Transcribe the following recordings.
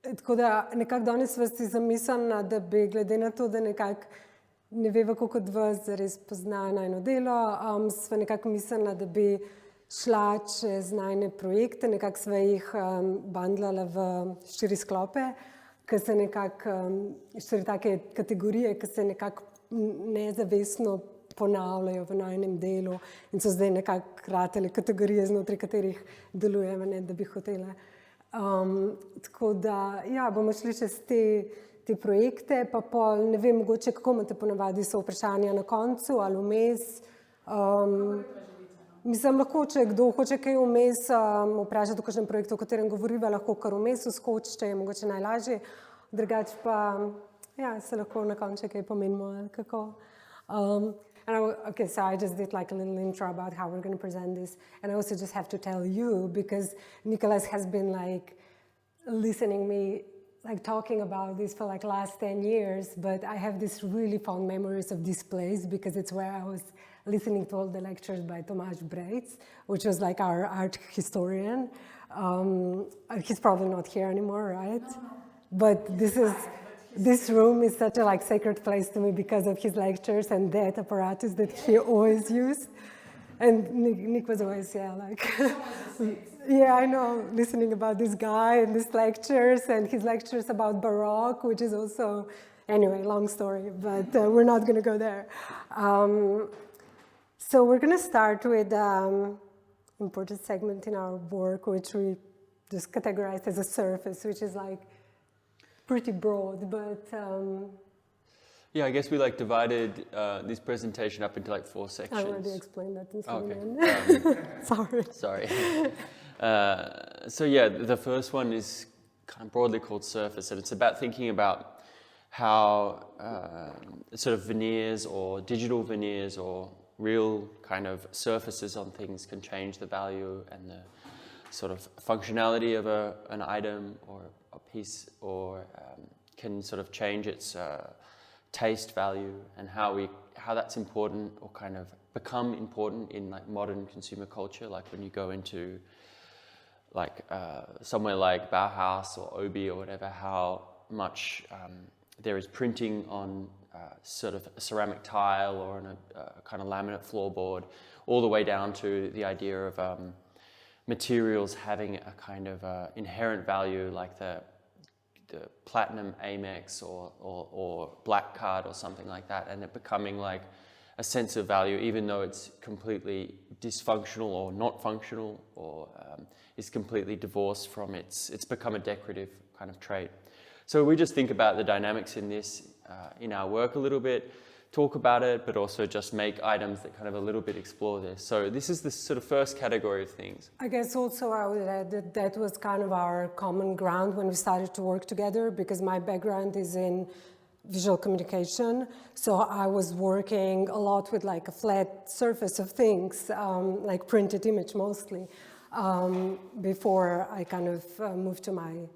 Tako da nekako danes sva si zamislila, da bi glede na to, da nekako ne veva, koliko od vas res pozna najno delo, sva nekako mislila, da bi šla čez najne projekte, nekako sva jih bandlala v 4 sklope, ki se nekako, 4 take kategorije, ki se nekako nezavestno ponavljajo v najnem delu in so zdaj nekako ratele kategorije, znotraj katerih delujemo, ne da bi hotela. Tako da, ja, bomo šli čez te projekte, pa pol, ne vem, mogoče kako imate ponavadi so vprašanja na koncu ali vmes. Mislim, lahko, če kdo hoče kaj vmes vprašati o kakšnem projektu, o katerem govoriva, lahko kar vmes vskočite, je mogoče najlažje. Drugače pa, ja, se lahko na koncu kaj pomenimo, ali kako. Okay, so I just did like a little intro about how we're going to present this. And I also just have to tell you, because Nicholas has been like listening me like talking about this for like last 10 years, but I have this really fond memories of this place because it's where I was listening to all the lectures by Tomáš Brejc, which was like our art historian. He's probably not here anymore, right? No. But this room is such a like sacred place to me because of his lectures and that apparatus that he always used. And Nick was always, yeah, like, yeah, I know, listening about this guy and his lectures and his lectures about Baroque, which is also, anyway, long story, but we're not going to go there. So we're going to start with important segment in our work, which we just categorized as a surface, which is like pretty broad, but... Yeah, I guess we like divided this presentation up into like 4 sections. I already explained that in Okay. Sorry. So yeah, the first one is kind of broadly called surface, and it's about thinking about how sort of veneers or digital veneers or real kind of surfaces on things can change the value and the sort of functionality of an item or a piece, or can sort of change its taste value, and how that's important or kind of become important in like modern consumer culture, like when you go into like somewhere like Bauhaus or Obi or whatever, how much there is printing on sort of a ceramic tile or on a kind of laminate floorboard, all the way down to the idea of materials having a kind of inherent value, like the platinum Amex or black card or something like that, and it becoming like a sense of value, even though it's completely dysfunctional or not functional, or is completely divorced from it's become a decorative kind of trait. So we just think about the dynamics in this in our work a little bit, talk about it, but also just make items that kind of a little bit explore this. So this is the sort of first category of things. I guess also I would add that that was kind of our common ground when we started to work together, because my background is in visual communication. So I was working a lot with like a flat surface of things, like printed image mostly, before I kind of moved to my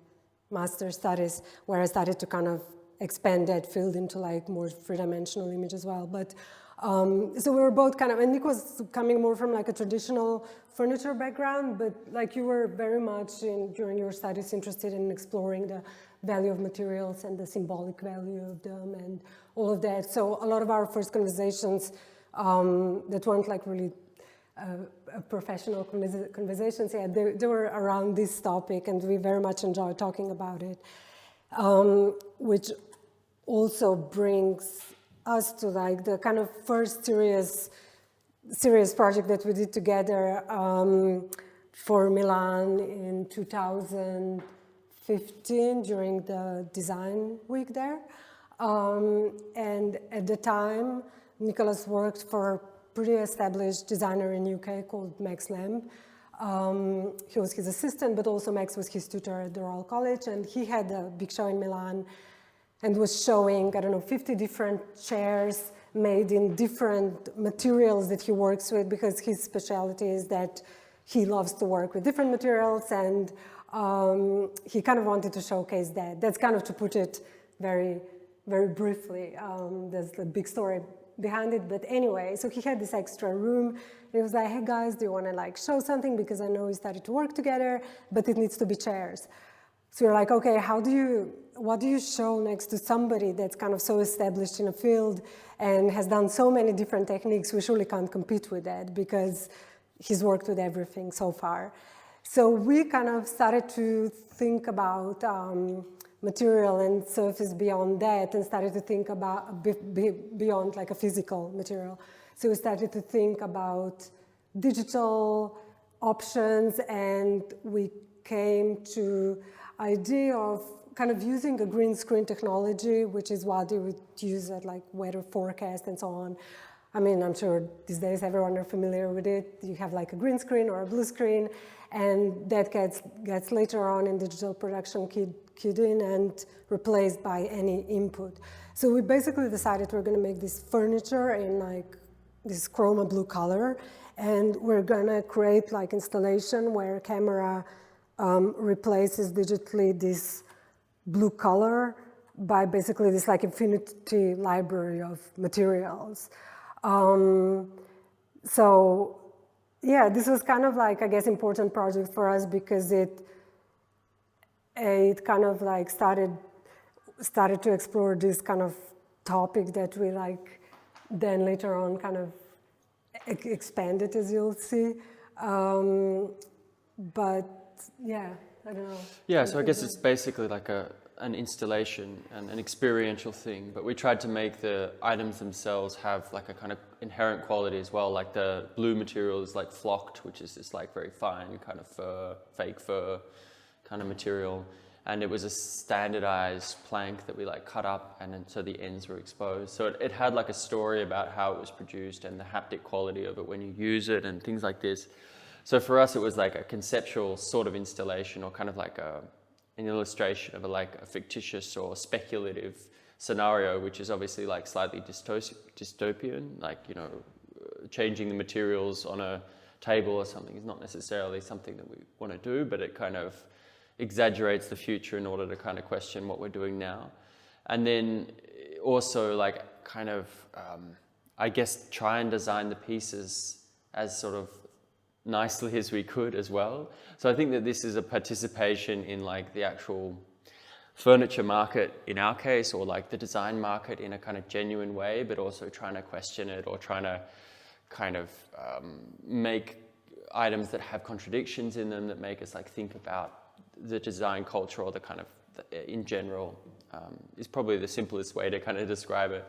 master's studies, where I started to kind of expand that field into like more three-dimensional image as well. But so we were both kind of, and Nick was coming more from like a traditional furniture background, but like you were very much during your studies interested in exploring the value of materials and the symbolic value of them and all of that. So a lot of our first conversations that weren't like really professional conversations, yeah, they were around this topic, and we very much enjoyed talking about it. Which also brings us to like the kind of first serious project that we did together for Milan in 2015 during the design week there. And at the time, Nicholas worked for a pretty established designer in UK called Max Lamb. He was his assistant, but also Max was his tutor at the Royal College, and he had a big show in Milan and was showing, I don't know, 50 different chairs made in different materials that he works with, because his specialty is that he loves to work with different materials, and he kind of wanted to showcase that. That's kind of to put it very, very briefly. There's a big story behind it, but anyway, so he had this extra room, and he was like, hey guys, do you want to like show something, because I know we started to work together, but it needs to be chairs. So we're like, okay, what do you show next to somebody that's kind of so established in a field and has done so many different techniques? We surely can't compete with that because he's worked with everything so far. So we kind of started to think about material and surface beyond that, and started to think about beyond like a physical material. So we started to think about digital options, and we came to idea of kind of using a green screen technology, which is what you would use at like weather forecast and so on. I mean, I'm sure these days everyone are familiar with it. You have like a green screen or a blue screen, and that gets later on in digital production keyed in and replaced by any input. So we basically decided we're going to make this furniture in like this chroma blue color, and we're going to create like installation where camera replaces digitally this blue color by basically this like infinity library of materials. So yeah, this was kind of like, I guess, important project for us because it kind of like started to explore this kind of topic that we like then later on kind of expanded, as you'll see. But yeah, I don't know. Yeah, so I guess it's basically like an installation and an experiential thing, but we tried to make the items themselves have like a kind of inherent quality as well. Like the blue material is like flocked, which is this like very fine kind of fur, fake fur kind of material. And it was a standardized plank that we like cut up, and then so the ends were exposed. So it had like a story about how it was produced and the haptic quality of it when you use it and things like this. So for us, it was like a conceptual sort of installation, or kind of like an illustration of a fictitious or speculative scenario, which is obviously like slightly dystopian, like, you know, changing the materials on a table or something is not necessarily something that we want to do, but it kind of exaggerates the future in order to kind of question what we're doing now. And then also like kind of, I guess, try and design the pieces as sort of nicely as we could as well. So I think that this is a participation in like the actual furniture market in our case, or like the design market in a kind of genuine way, but also trying to question it, or trying to kind of make items that have contradictions in them that make us like think about the design culture, or the kind of in general, is probably the simplest way to kind of describe it.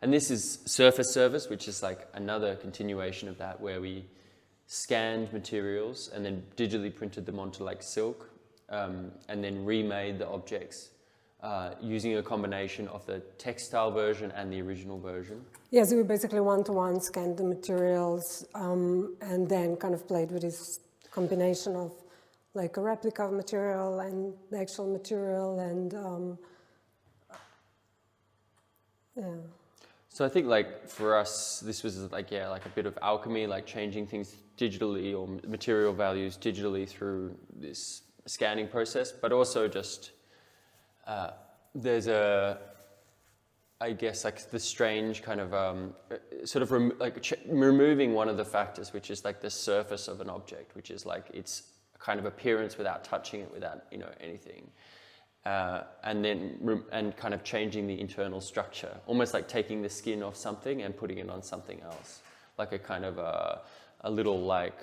And this is surface service, which is like another continuation of that, where we scanned materials and then digitally printed them onto like silk, and then remade the objects using a combination of the textile version and the original version. Yeah, so we basically one-to-one scanned the materials and then kind of played with this combination of like a replica of material and the actual material, and yeah. So I think like for us, this was like, yeah, like a bit of alchemy, like changing things digitally, or material values digitally through this scanning process, but also just there's I guess like the strange kind of sort of removing one of the factors, which is like the surface of an object, which is like its kind of appearance without touching it, without, you know, anything. And then kind of changing the internal structure, almost like taking the skin off something and putting it on something else, like a kind of a little like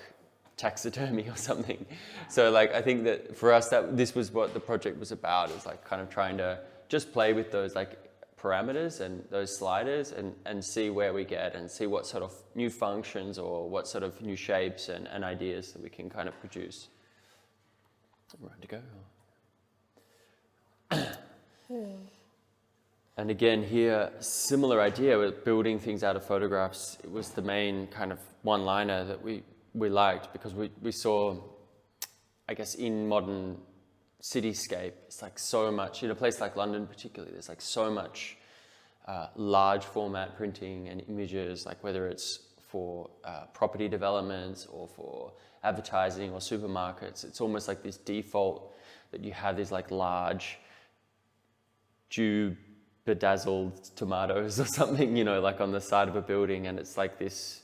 taxidermy or something. So like I think that for us, that this was what the project was about, is like kind of trying to just play with those like parameters and those sliders and see where we get, and see what sort of new functions or what sort of new shapes and ideas that we can kind of produce. Ready to go? And again here, similar idea with building things out of photographs. It was the main kind of one-liner that we liked, because we saw, I guess, in modern cityscape, it's like so much, in a place like London particularly, there's like so much large format printing and images, like whether it's for property developments or for advertising or supermarkets. It's almost like this default that you have these like large bedazzled tomatoes or something, you know, like on the side of a building, and it's like this,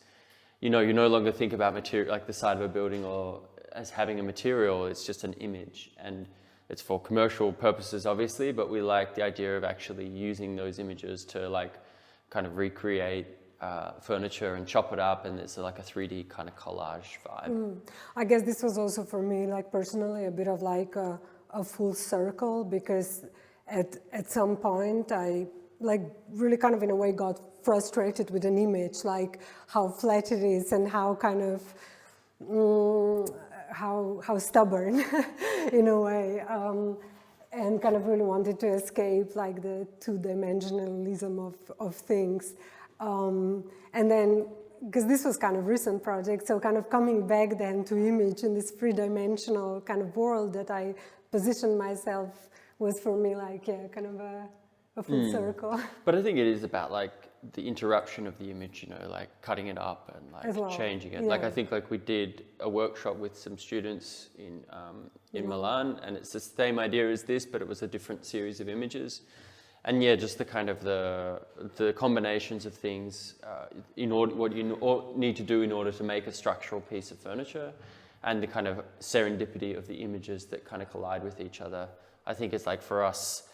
you know, you no longer think about material like the side of a building or as having a material, it's just an image, and it's for commercial purposes, obviously, but we like the idea of actually using those images to like kind of recreate furniture and chop it up, and it's like a 3D kind of collage vibe. I guess this was also for me, like personally, a bit of like a full circle, because at some point I like really kind of in a way got frustrated with an image, like how flat it is and how kind of how stubborn in a way, and kind of really wanted to escape like the two-dimensionalism of things. And then, because this was kind of recent project, so kind of coming back then to image in this three-dimensional kind of world that I positioned myself was for me like, yeah, kind of a full circle. But I think it is about like the interruption of the image, you know, like cutting it up and like well, changing it. yeah. Like I think like we did a workshop with some students in Milan, and it's the same idea as this, but it was a different series of images. And yeah, just the kind of the combinations of things in order, what you need to do in order to make a structural piece of furniture, and the kind of serendipity of the images that kind of collide with each other. I think it's like for us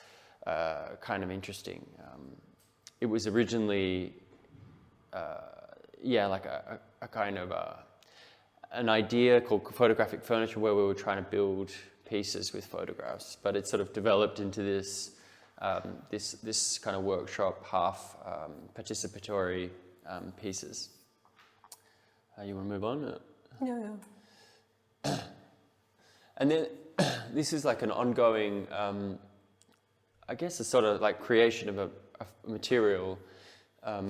kind of interesting. It was originally, yeah, like a kind of an idea called photographic furniture, where we were trying to build pieces with photographs, but it sort of developed into this this kind of workshop, half participatory pieces. You want to move on? Yeah. And then this is like an ongoing, I guess, a sort of like creation of a material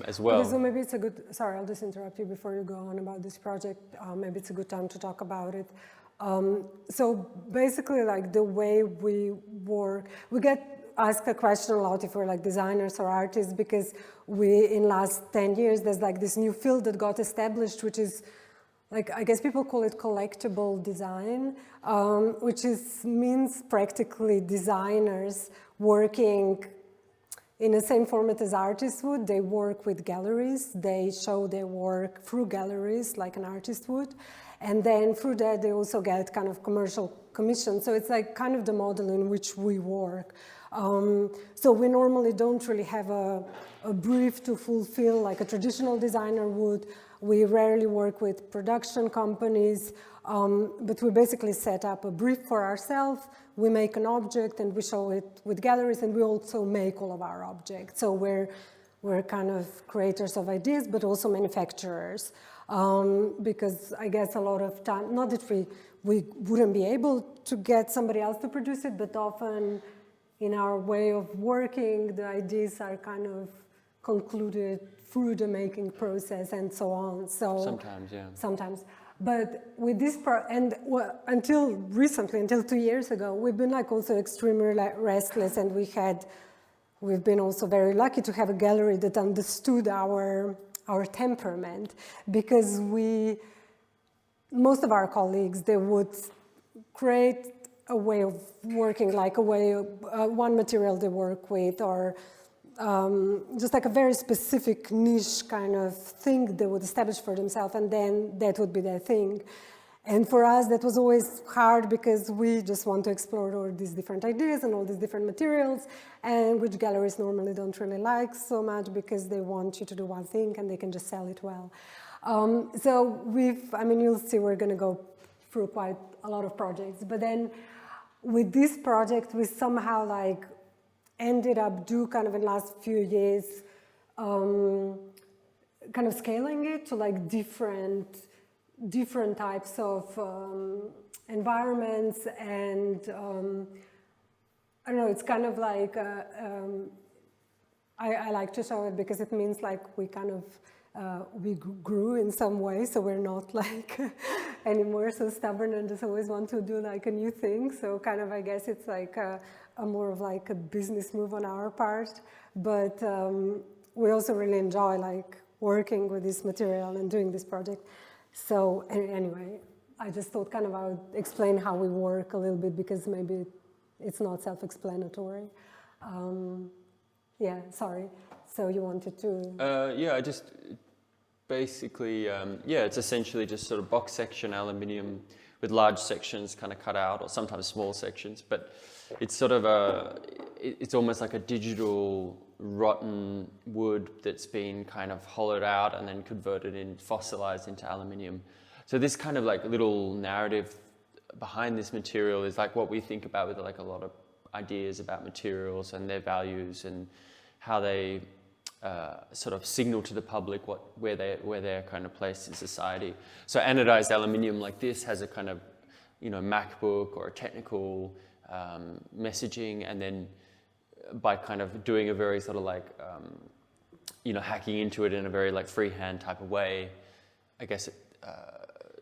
as well. Okay, so maybe it's a good, sorry, I'll just interrupt you before you go on about this project. Maybe it's a good time to talk about it. So basically, like the way we work, we get asked a question a lot if we're like designers or artists, because in last 10 years, there's like this new field that got established, which is like, I guess people call it collectible design, which means practically designers working in the same format as artists would. They work with galleries, they show their work through galleries like an artist would, and then through that they also get kind of commercial commission. So it's like kind of the model in which we work. So we normally don't really have a brief to fulfill like a traditional designer would. We rarely work with production companies, but we basically set up a brief for ourselves. We make an object and we show it with galleries, and we also make all of our objects. So we're kind of creators of ideas, but also manufacturers. Because I guess a lot of time, not that we wouldn't be able to get somebody else to produce it, but often in our way of working, the ideas are kind of concluded through the making process and so on. So sometimes, yeah. Sometimes. But with this, until recently, until 2 years ago, we've been like also extremely restless, and we've been also very lucky to have a gallery that understood our temperament, because most of our colleagues, they would create a way of working, like a way of one material they work with, or just like a very specific niche kind of thing they would establish for themselves, and then that would be their thing. And for us, that was always hard, because we just want to explore all these different ideas and all these different materials, and which galleries normally don't really like so much, because they want you to do one thing and they can just sell it well. So you'll see we're going to go through quite a lot of projects, but then with this project, we somehow like ended up kind of in the last few years, kind of scaling it to like different types of environments, and I don't know, it's kind of like, I like to show it because it means like we kind of, we grew in some way, so we're not like anymore so stubborn and just always want to do like a new thing. So kind of, I guess it's like a more of like a business move on our part, but we also really enjoy like working with this material and doing this project. So anyway, I just thought kind of I would explain how we work a little bit, because maybe it's not self-explanatory. Yeah, sorry. So you wanted to... Yeah, I just basically, yeah, it's essentially just sort of box section aluminium with large sections kind of cut out, or sometimes small sections. But it's sort of it's almost like a digital rotten wood that's been kind of hollowed out and then converted in, fossilized into aluminium. So this kind of like little narrative behind this material is like what we think about with like a lot of ideas about materials and their values and how they sort of signal to the public where they're kind of placed in society. So anodized aluminium like this has a kind of, you know, MacBook or a technical messaging, and then by kind of doing a very sort of like, you know, hacking into it in a very like freehand type of way, I guess it,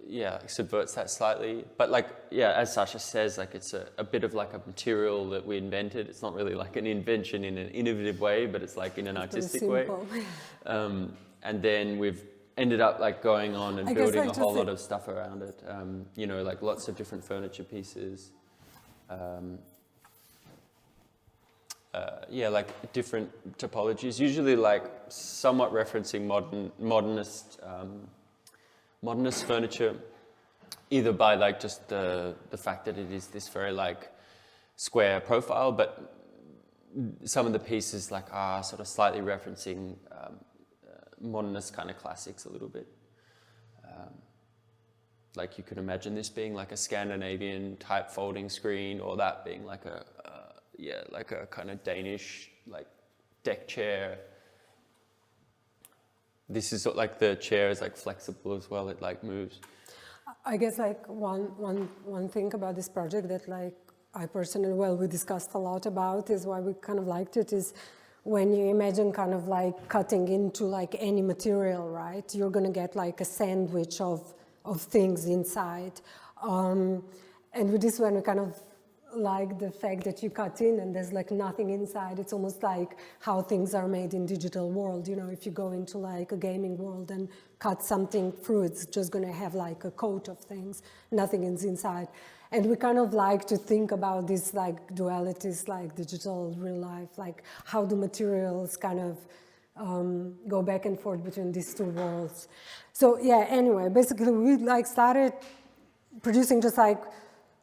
yeah, subverts that slightly. But like, yeah, as Saša says, like it's a bit of like a material that we invented. It's not really like an invention in an innovative way, but it's like in an artistic way. And then we've ended up like going on and building a whole lot of stuff around it. You know, like lots of different furniture pieces. Yeah, like different topologies, usually like somewhat referencing modernist furniture, either by like just the fact that it is this very like square profile, but some of the pieces like are sort of slightly referencing modernist kind of classics a little bit. Like you could imagine this being like a Scandinavian type folding screen, or that being like a yeah, like a kind of Danish like deck chair. This is like the chair is like flexible as well, it like moves. I guess like one thing about this project that like I personally, well, we discussed a lot about, is why we kind of liked it, is when you imagine kind of like cutting into like any material, right? You're gonna get like a sandwich of things inside. And with this one, we kind of like the fact that you cut in and there's like nothing inside. It's almost like how things are made in digital world. You know, if you go into like a gaming world and cut something through, it's just going to have like a coat of things. Nothing is inside. And we kind of like to think about these like dualities, like digital, real life, like how do materials kind of go back and forth between these two worlds. So yeah, anyway, basically we like started producing just like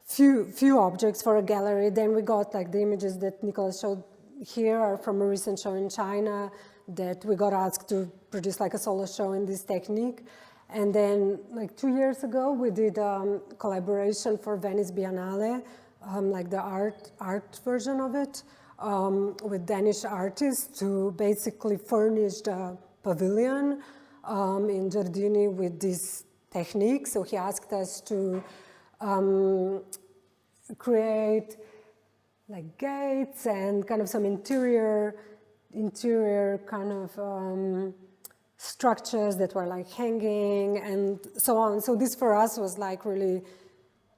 few objects for a gallery. Then we got like the images that Nicholas showed here are from a recent show in China that we got asked to produce like a solo show in this technique. And then like 2 years ago, we did collaboration for Venice Biennale, like the art version of it, with Danish artists to basically furnish the pavilion in Giardini with this technique. So he asked us to create like gates and kind of some interior kind of structures that were like hanging and so on. So this for us was like really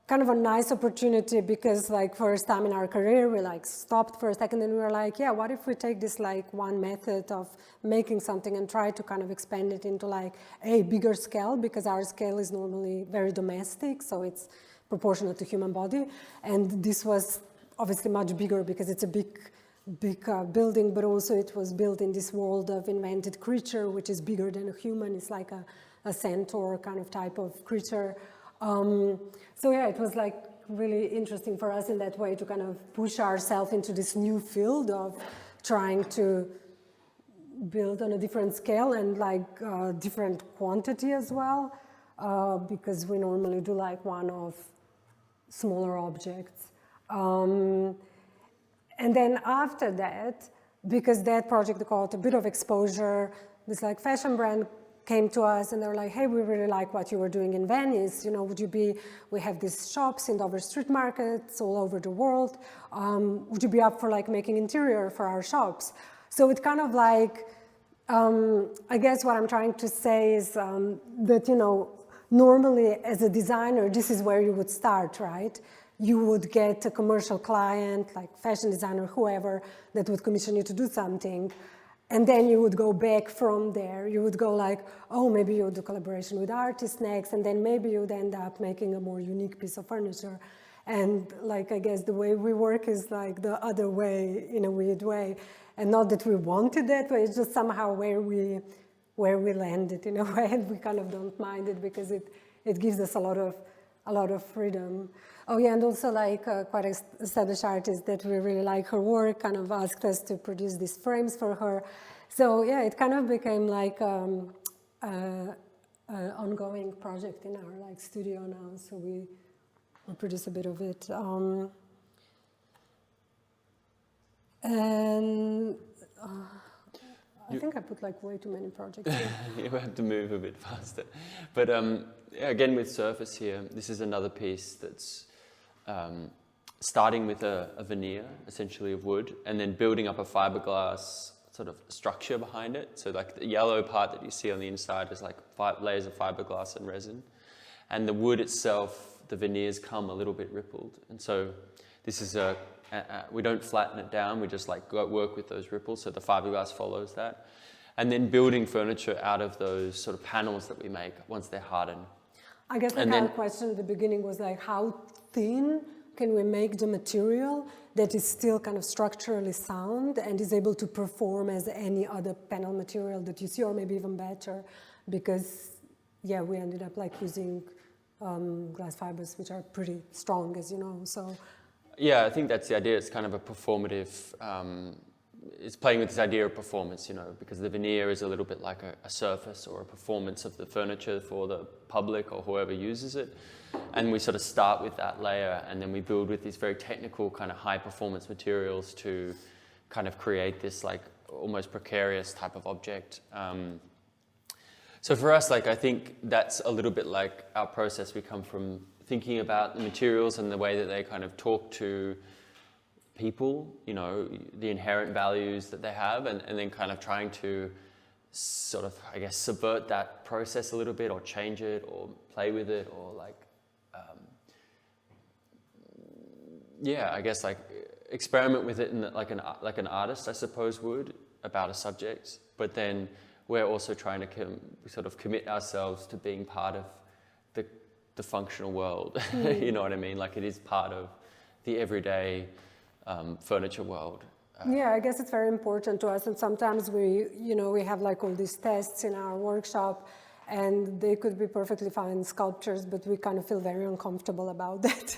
kind of a nice opportunity, because like first time in our career we like stopped for a second and we were like, yeah, what if we take this like one method of making something and try to kind of expand it into like a bigger scale, because our scale is normally very domestic, so it's proportionate to human body. And this was obviously much bigger because it's a big building, but also it was built in this world of invented creature, which is bigger than a human. It's like a centaur kind of type of creature. So yeah, it was like really interesting for us in that way to kind of push ourselves into this new field of trying to build on a different scale and like different quantity as well, because we normally do like one-off smaller objects. And then after that, because that project got a bit of exposure, this like fashion brand came to us and they were like, hey, we really like what you were doing in Venice. You know, we have these shops in other street markets all over the world. Would you be up for like making interior for our shops? So it kind of like, I guess what I'm trying to say is that, you know, normally as a designer, this is where you would start, right? You would get a commercial client, like fashion designer, whoever, that would commission you to do something. And then you would go back from there. You would go like, oh, maybe you would do collaboration with artists next, and then maybe you'd end up making a more unique piece of furniture. And like, I guess the way we work is like the other way, in a weird way. And not that we wanted that way, it's just somehow where we landed in a way, and we kind of don't mind it because it gives us a lot of a lot of freedom. Oh yeah, and also like quite established artist that we really like her work kind of asked us to produce these frames for her. So yeah, it kind of became like ongoing project in our like studio now. So we produce a bit of it. And I think I put like way too many projects here. You have to move a bit faster. But again, with surface here, this is another piece that's starting with a veneer, essentially of wood, and then building up a fiberglass sort of structure behind it. So like the yellow part that you see on the inside is like 5 layers of fiberglass and resin. And the wood itself, the veneers come a little bit rippled. And so this is we don't flatten it down, we just like work with those ripples, so the fiberglass follows that. And then building furniture out of those sort of panels that we make once they're hardened. I guess like our question at the beginning was like, how thin can we make the material that is still kind of structurally sound and is able to perform as any other panel material that you see, or maybe even better? Because, yeah, we ended up like using glass fibers, which are pretty strong, as you know, so. Yeah, I think that's the idea. It's kind of a performative, it's playing with this idea of performance, you know, because the veneer is a little bit like a surface or a performance of the furniture for the public or whoever uses it. And we sort of start with that layer, and then we build with these very technical kind of high performance materials to kind of create this like almost precarious type of object. So for us, like, I think that's a little bit like our process. We come from thinking about the materials and the way that they kind of talk to people, you know, the inherent values that they have, and then kind of trying to sort of, I guess, subvert that process a little bit, or change it, or play with it, or like, yeah, I guess like experiment with it in like an artist, I suppose, would, about a subject. But then we're also trying to sort of commit ourselves to being part of the functional world. You know what I mean? Like, it is part of the everyday furniture world. Yeah, I guess it's very important to us, and sometimes we have like all these tests in our workshop, and they could be perfectly fine sculptures, but we kind of feel very uncomfortable about that.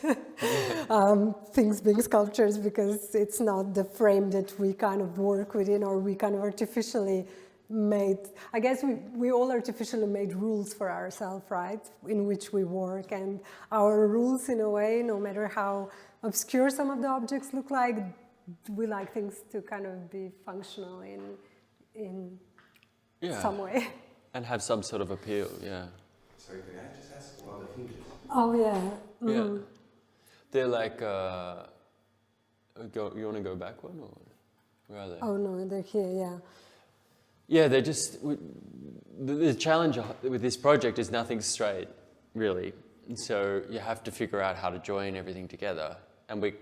Things being sculptures, because it's not the frame that we kind of work within, or we kind of artificially made. I guess we all artificially made rules for ourselves, right, in which we work, and our rules, in a way, no matter how obscure some of the objects look like, we like things to kind of be functional in some way. And have some sort of appeal, yeah. Sorry, could I just ask about the hinges? Oh, yeah. Mm-hmm. Yeah. They're like, you want to go back one, or where are they? Oh, no, they're here, yeah. Yeah, they're just, the challenge with this project is nothing straight, really. And so you have to figure out how to join everything together. And we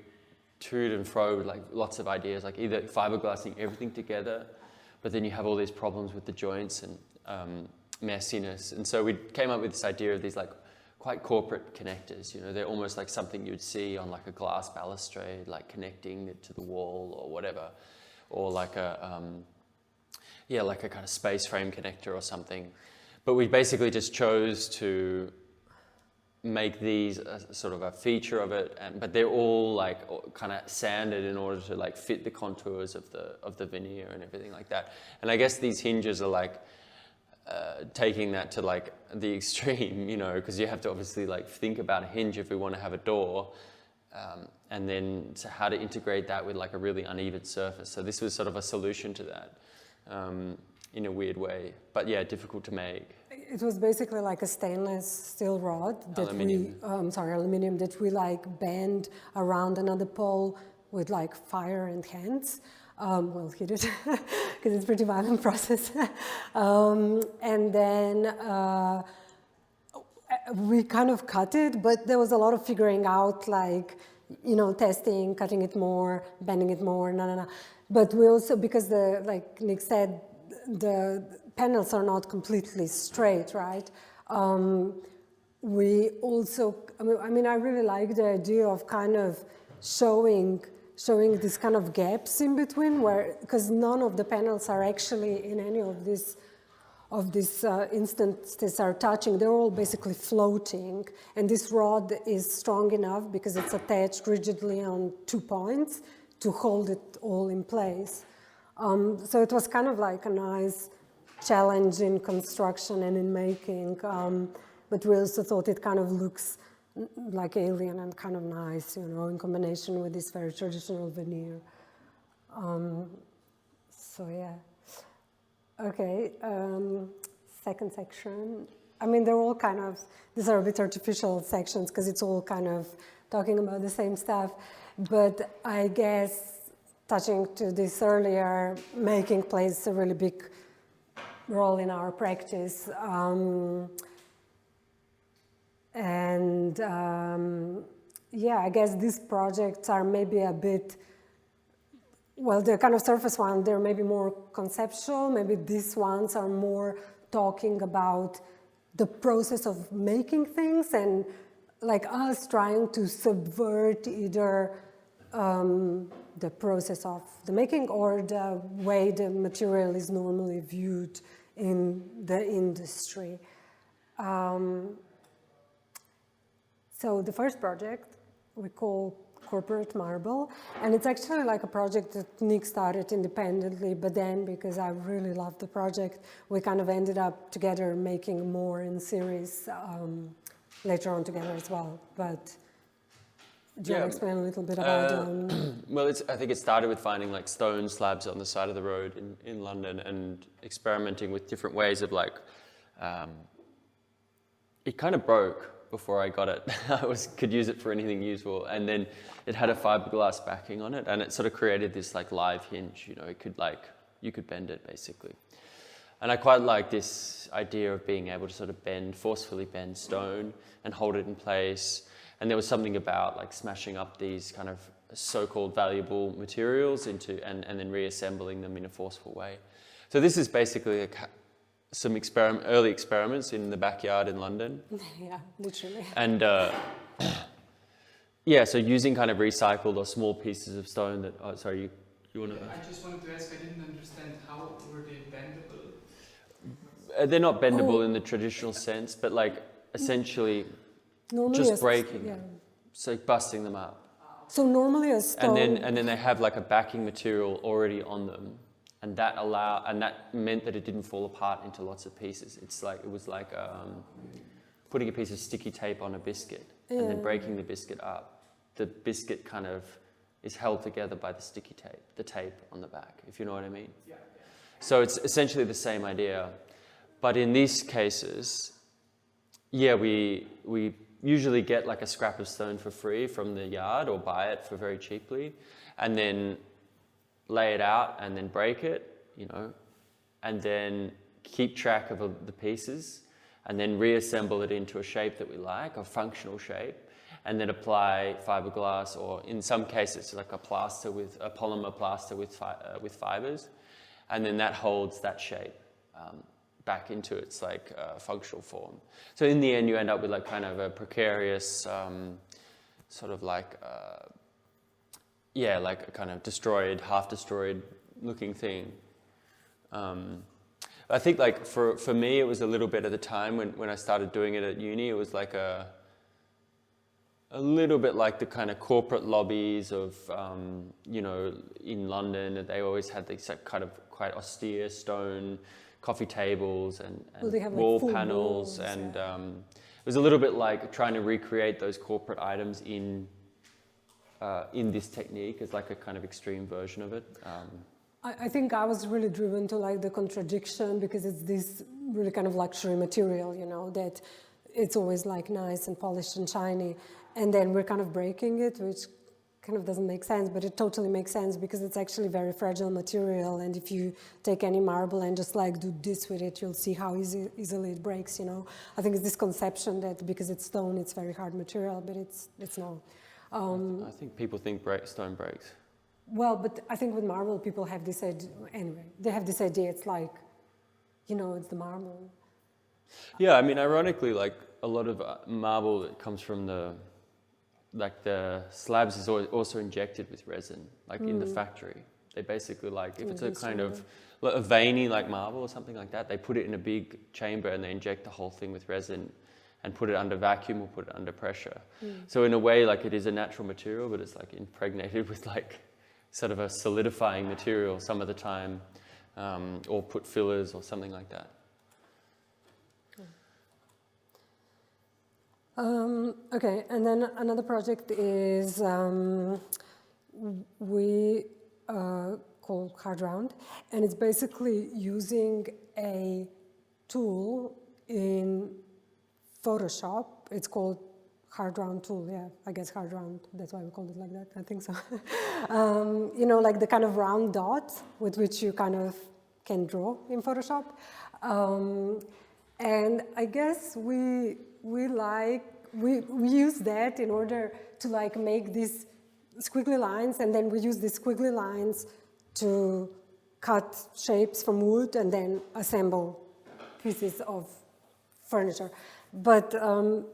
toed and fro with like lots of ideas, like either fiberglassing everything together, but then you have all these problems with the joints and messiness. And so we came up with this idea of these like quite corporate connectors, you know, they're almost like something you'd see on like a glass balustrade, like connecting it to the wall or whatever, or like like a kind of space frame connector or something. But we basically just chose to make these sort of a feature of it, but they're all like kind of sanded in order to like fit the contours of the veneer and everything like that. And I guess these hinges are like taking that to like the extreme, you know, because you have to obviously like think about a hinge if we want to have a door, and then so how to integrate that with like a really uneven surface. So this was sort of a solution to that. In a weird way, but yeah, difficult to make. It was basically like a stainless steel rod that aluminium that we like bend around another pole with like fire and hands. Well, hit it because it's a pretty violent process. And then we kind of cut it, but there was a lot of figuring out, like, you know, testing, cutting it more, bending it more, But we also, because like Nick said, the panels are not completely straight, right? We also, I mean, I really like the idea of kind of showing these kind of gaps in between, where, because none of the panels are actually in any of these of these instances are touching, they're all basically floating. And this rod is strong enough because it's attached rigidly on 2 points to hold it all in place. So it was kind of like a nice challenge in construction and in making, but we also thought it kind of looks like alien and kind of nice, in combination with this very traditional veneer. So yeah. Okay, second section. I mean, they're all kind of, these are a bit artificial sections because it's all kind of talking about the same stuff. But I guess, touching to this earlier, making plays a really big role in our practice. Yeah, I guess these projects are maybe a bit, well, the kind of surface one, they're maybe more conceptual. Maybe these ones are more talking about the process of making things and like us trying to subvert either the process of the making or the way the material is normally viewed in the industry. So the first project we call Corporate Marble, and it's actually like a project that Nick started independently, but then because I really loved the project, we kind of ended up together making more in series later on together as well. But do you want to explain a little bit about Well, I think it started with finding like stone slabs on the side of the road in London and experimenting with different ways of like, it kind of broke before I got it. I could use it for anything useful, and then it had a fiberglass backing on it, and it sort of created this like live hinge. It could you could bend it basically, and I quite like this idea of being able to sort of forcefully bend stone and hold it in place. And there was something about like smashing up these kind of so-called valuable materials into and then reassembling them in a forceful way. So this is basically some early experiments in the backyard in London. Yeah, literally. And yeah, so using kind of recycled or small pieces of stone that, oh, sorry, you want to? I just wanted to ask, I didn't understand, how were they bendable? They're not bendable in the traditional sense, but like essentially normally just breaking them, so busting them up. So normally a stone... And then they have like a backing material already on them. And that meant that it didn't fall apart into lots of pieces. It was like putting a piece of sticky tape on a biscuit and then breaking the biscuit up. The biscuit kind of is held together by the sticky tape, the tape on the back, if you know what I mean. Yeah. So it's essentially the same idea. But in these cases, yeah, we usually get like a scrap of stone for free from the yard or buy it for very cheaply, and then lay it out and then break it, and then keep track of the pieces and then reassemble it into a shape that we like, a functional shape, and then apply fiberglass, or in some cases like a polymer plaster with fibers, and then that holds that shape back into its like functional form. So in the end you end up with like kind of a precarious sort of like like a kind of half destroyed looking thing. I think like for me, it was a little bit at the time when I started doing it at uni, it was like a little bit like the kind of corporate lobbies of, in London. They always had these kind of quite austere stone coffee tables and wall panels. Walls, and it was a little bit like trying to recreate those corporate items in this technique as like a kind of extreme version of it. I think I was really driven to like the contradiction, because it's this really kind of luxury material, that it's always like nice and polished and shiny, and then we're kind of breaking it, which kind of doesn't make sense, but it totally makes sense because it's actually very fragile material, and if you take any marble and just like do this with it, you'll see how easily it breaks, I think it's this conception that because it's stone, it's very hard material, but it's not. I think people think stone breaks. Well, but I think with marble, people have this idea, anyway, they have this idea, it's like, it's the marble. Yeah, I mean, ironically, like a lot of marble that comes from the slabs is also injected with resin, like in the factory. They basically if it's a kind of a veiny like marble or something like that. They put it in a big chamber and they inject the whole thing with resin and put it under vacuum or put it under pressure. So in a way, like, it is a natural material, but it's like impregnated with like sort of a solidifying material some of the time, or put fillers or something like that. Okay, and then another project is we called Hard Round, and it's basically using a tool in Photoshop. It's called Hard Round tool, yeah, I guess Hard Round, that's why we called it like that, I think so. You know, like the kind of round dot with which you kind of can draw in Photoshop. And I guess we use that in order to like make these squiggly lines, and then we use these squiggly lines to cut shapes from wood and then assemble pieces of furniture. But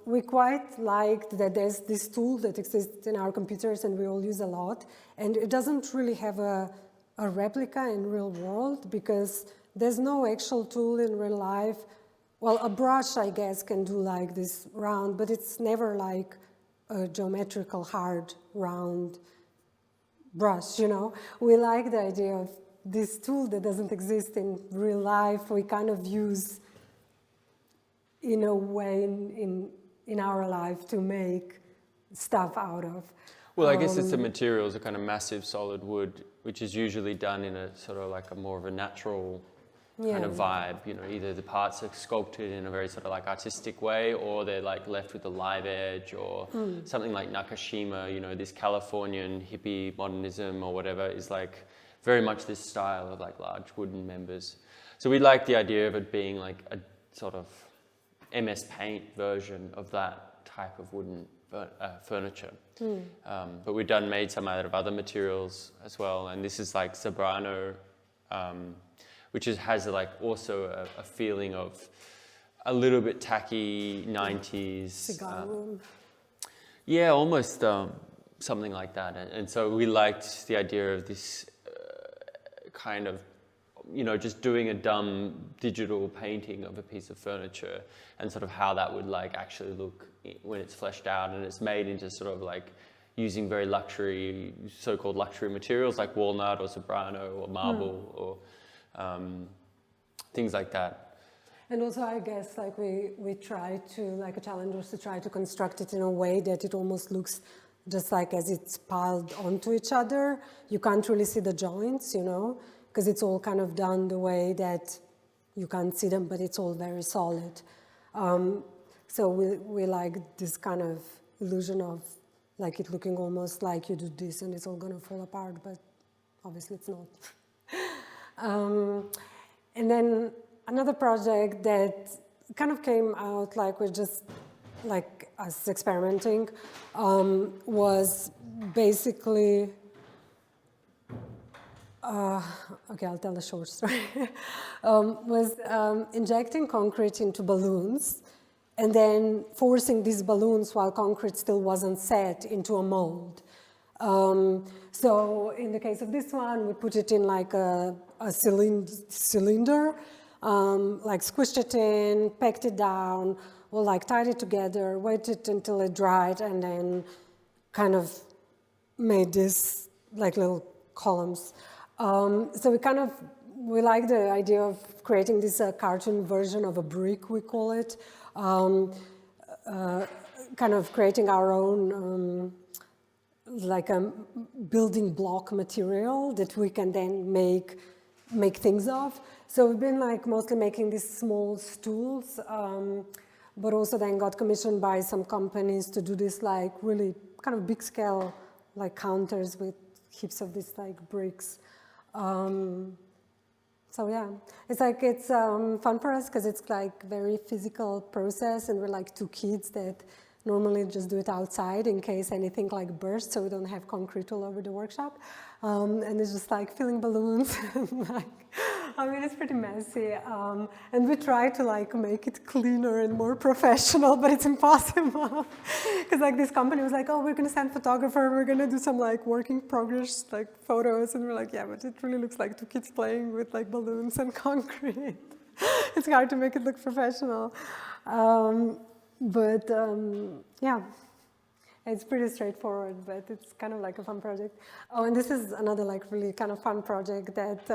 we quite liked that there's this tool that exists in our computers and we all use a lot, and it doesn't really have a replica in real world because there's no actual tool in real life. Well, a brush, I guess, can do like this round, but it's never like a geometrical, hard, round brush, you know? We like the idea of this tool that doesn't exist in real life. We kind of use in a way in our life to make stuff out of. Well, I guess it's the materials, a kind of massive solid wood, which is usually done in a sort of like a more of a natural kind of vibe. You know, either the parts are sculpted in a very sort of like artistic way, or they're like left with a live edge, or something like Nakashima, you know, this Californian hippie modernism or whatever is like very much this style of like large wooden members. So we like the idea of it being like a sort of MS Paint version of that type of wooden furniture. But we've made some out of other materials as well, and this is like Zebrano, which has like also a feeling of a little bit tacky 90s. Cigar room. Yeah, almost something like that. And so we liked the idea of this kind of, you know, just doing a dumb digital painting of a piece of furniture and sort of how that would like actually look when it's fleshed out and it's made into sort of like using very luxury, so-called luxury materials like walnut or Zebrano or marble or things like that. And also, I guess, like we try to, like a challenge was to try to construct it in a way that it almost looks just like as it's piled onto each other. You can't really see the joints, you know, because it's all kind of done the way that you can't see them, but it's all very solid. So we like this kind of illusion of like it looking almost like you do this and it's all going to fall apart, but obviously it's not. And then another project that kind of came out like we're just like us experimenting was basically, okay, I'll tell the short story, was injecting concrete into balloons and then forcing these balloons while concrete still wasn't set into a mold. So in the case of this one, we put it in like a cylinder, like squished it in, packed it down, or like tied it together, waited until it dried, and then kind of made this like little columns. So we like the idea of creating this cartoon version of a brick, we call it, kind of creating our own like a building block material that we can then make things of. So we've been like mostly making these small stools, but also then got commissioned by some companies to do this like really kind of big scale like counters with heaps of these like bricks. So yeah, it's fun for us because it's like very physical process, and we're like two kids that normally just do it outside in case anything like bursts, so we don't have concrete all over the workshop. And it's just like filling balloons and like I mean, it's pretty messy, and we try to like make it cleaner and more professional, but it's impossible. Because like this company was like, oh, we're gonna send photographer, we're gonna do some like work in progress like photos, and we're like, yeah, but it really looks like two kids playing with like balloons and concrete. It's hard to make it look professional, yeah. It's pretty straightforward, but it's kind of like a fun project. Oh, and this is another like really kind of fun project that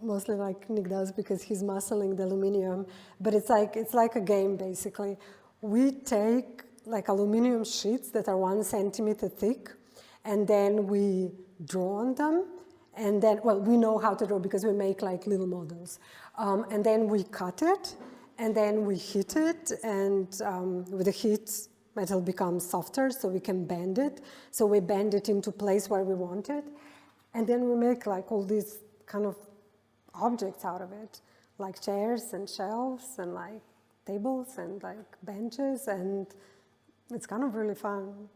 mostly like Nick does because he's muscling the aluminium. But it's like a game basically. We take like aluminium sheets that are 1 centimeter thick, and then we draw on them. And then, well, we know how to draw because we make like little models. And then we cut it, and then we heat it, and with the heat, metal becomes softer, so we can bend it. So we bend it into place where we want it. And then we make like all these kind of objects out of it, like chairs and shelves and like tables and like benches. And it's kind of really fun.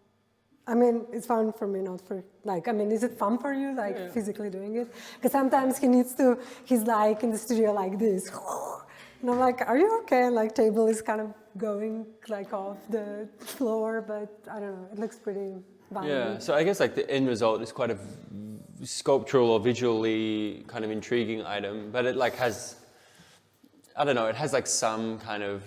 I mean, it's fun for me, not for, like, I mean, is it fun for you, like, physically doing it? Because sometimes he's like in the studio like this. And I'm like, are you okay? And like table is kind of going like off the floor, but I don't know, it looks pretty violent. Yeah, so I guess like the end result is quite a sculptural or visually kind of intriguing item, but it like has, I don't know, it has like some kind of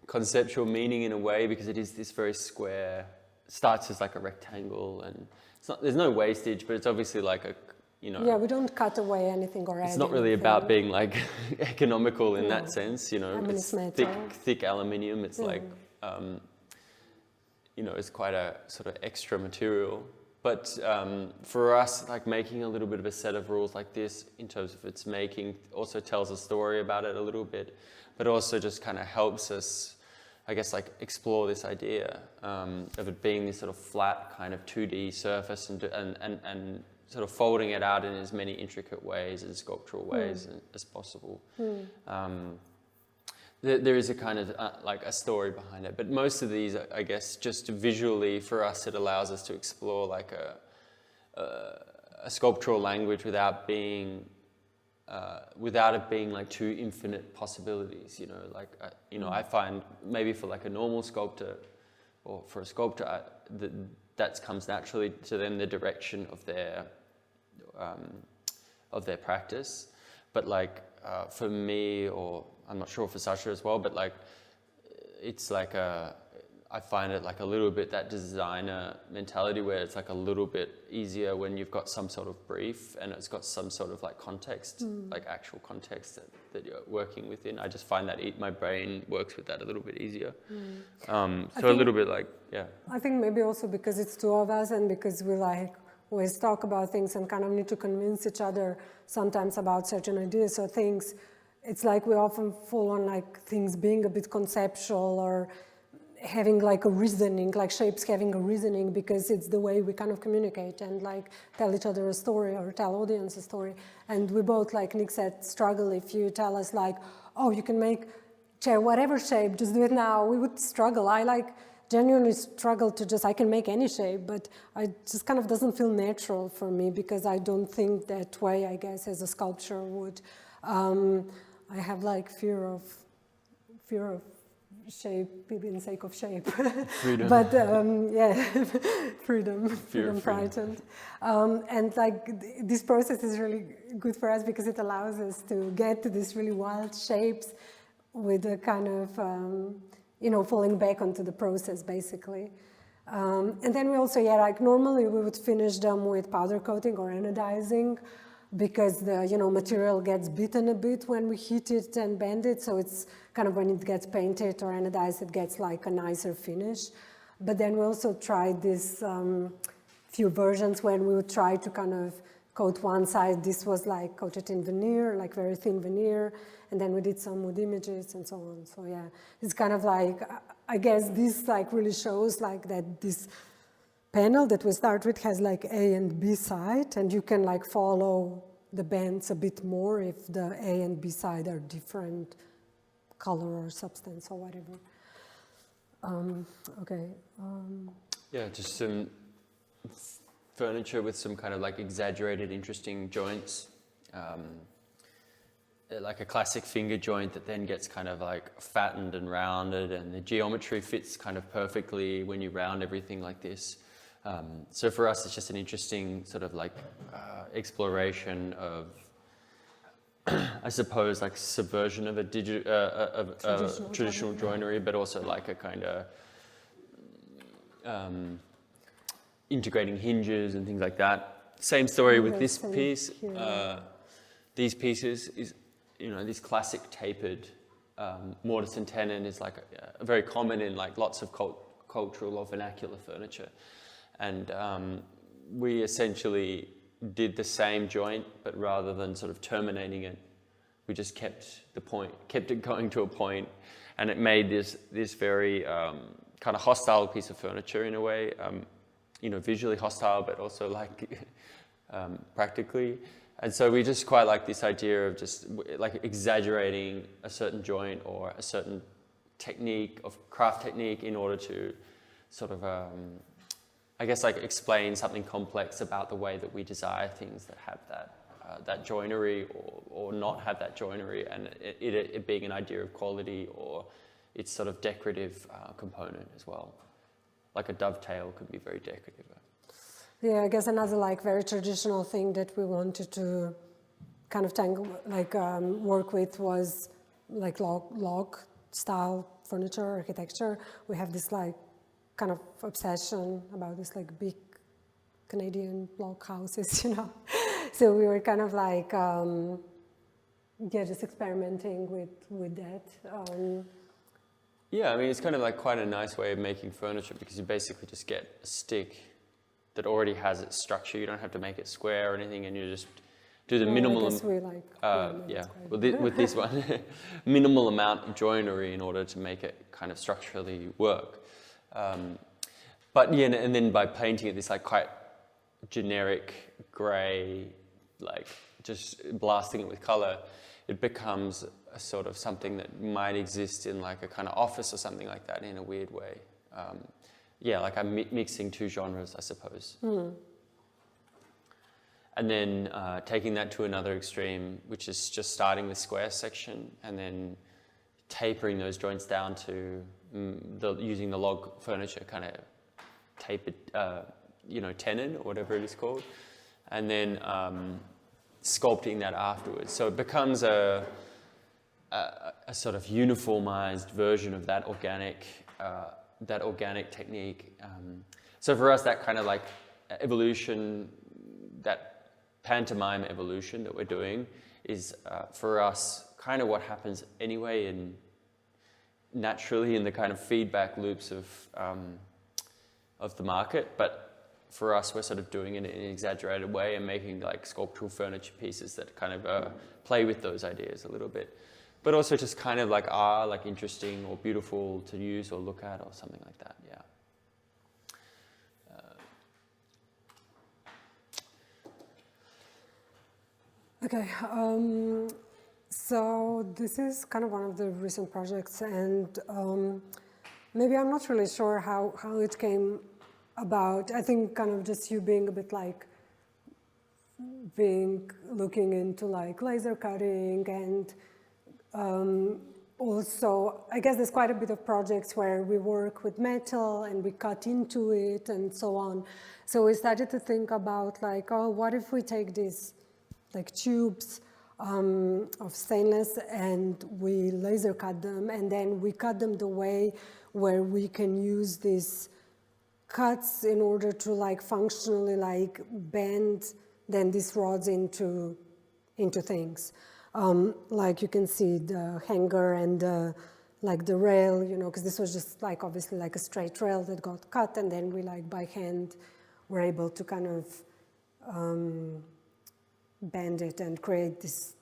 conceptual meaning in a way because it is this very square, starts as like a rectangle, and it's not, there's no wastage, but it's obviously like a, you know. Yeah, we don't cut away anything or add It's not really anything. about being like economical in that sense, you know. I mean, it's metal. thick aluminium. It's like, you know, it's quite a sort of extra material. But for us, like making a little bit of a set of rules like this in terms of its making also tells a story about it a little bit, but also just kind of helps us, I guess, like explore this idea of it being this sort of flat kind of 2D surface and sort of folding it out in as many intricate ways and sculptural ways as possible. There is a kind of like a story behind it, but most of these, I guess, just visually for us, it allows us to explore like a sculptural language without it being like two infinite possibilities. You know, like you know, I find maybe for like a normal sculptor or for a sculptor, that comes naturally to them, the direction of their practice. But like for me, or I'm not sure for Saša as well, but like it's like I find it like a little bit that designer mentality where it's like a little bit easier when you've got some sort of brief and it's got some sort of like context, like actual context that you're working within. I just find that my brain works with that a little bit easier. So a little bit like, yeah. I think maybe also because it's two of us and because we like always talk about things and kind of need to convince each other sometimes about certain ideas or things. It's like we often fall on like things being a bit conceptual or having like a reasoning, like shapes having a reasoning because it's the way we kind of communicate and like tell each other a story or tell audience a story. And we both, like Nick said, struggle if you tell us like, oh, you can make chair whatever shape, just do it now. We would struggle. I like genuinely struggle to just, I can make any shape, but I just kind of doesn't feel natural for me because I don't think that way, I guess, as a sculpture would. I have like fear of shape, maybe in the sake of shape. Freedom. But yeah, freedom frightened. And like this process is really good for us because it allows us to get to these really wild shapes with a kind of, you know, falling back onto the process basically. And then we also, yeah, like normally we would finish them with powder coating or anodizing because the, you know, material gets beaten a bit when we heat it and bend it, so it's kind of when it gets painted or anodized, it gets like a nicer finish. But then we also tried this few versions when we would try to kind of coat one side. This was like coated in veneer, like very thin veneer, and then we did some wood images and so on. So yeah, it's kind of like, I guess this like really shows like that this panel that we start with has like A and B side, and you can like follow the bands a bit more if the A and B side are different color or substance or whatever. Okay. Yeah, just some furniture with some kind of like exaggerated, interesting joints like a classic finger joint that then gets kind of like fattened and rounded, and the geometry fits kind of perfectly when you round everything like this. So for us, it's just an interesting sort of like exploration of, I suppose, like subversion of a traditional joinery, but also like a kind of integrating hinges and things like that. Same story with this piece. These pieces is, you know, this classic tapered mortise and tenon is like very common in like lots of cultural or vernacular furniture. And we essentially did the same joint, but rather than sort of terminating it, we just kept it going to a point, and it made this very kind of hostile piece of furniture in a way, you know, visually hostile, but also like practically. And so we just quite like this idea of just like exaggerating a certain joint or a certain technique of craft technique in order to sort of I guess like explain something complex about the way that we desire things that have that joinery or not have that joinery, and it being an idea of quality or its sort of decorative component as well. Like a dovetail could be very decorative. Yeah, I guess another like very traditional thing that we wanted to kind of work with was like log style furniture, architecture. We have this like kind of obsession about this like big Canadian log houses, you know. So we were kind of like, yeah, just experimenting with that. Yeah, I mean, it's kind of like quite a nice way of making furniture, because you basically just get a stick that already has its structure. You don't have to make it square or anything, and you just do the minimal. I guess we like. Yeah, with this one, minimal amount of joinery in order to make it kind of structurally work. But yeah, and then by painting it this like quite generic grey, like just blasting it with color, it becomes a sort of something that might exist in like a kind of office or something like that in a weird way. Yeah, like I'm mixing two genres, I suppose. And then taking that to another extreme, which is just starting with square section and then tapering those joints down to using the log furniture kind of tapered, you know, tenon or whatever it is called, and then sculpting that afterwards. So it becomes a sort of uniformized version of that organic technique. So for us, that kind of like evolution, that pantomime evolution that we're doing is for us kind of what happens anyway naturally in the kind of feedback loops of the market. But for us, we're sort of doing it in an exaggerated way and making like sculptural furniture pieces that kind of play with those ideas a little bit. But also just kind of like are like interesting or beautiful to use or look at or something like that, yeah. Okay, so this is kind of one of the recent projects, and maybe I'm not really sure how it came about. I think kind of just you being a bit like looking into like laser cutting, and also I guess there's quite a bit of projects where we work with metal and we cut into it and so on. So we started to think about like, oh, what if we take these like tubes of stainless and we laser cut them, and then we cut them the way where we can use these cuts in order to like functionally like bend then these rods into things. Like you can see the hanger and like the rail, you know, because this was just like obviously like a straight rail that got cut, and then we like by hand were able to kind of bend it and create this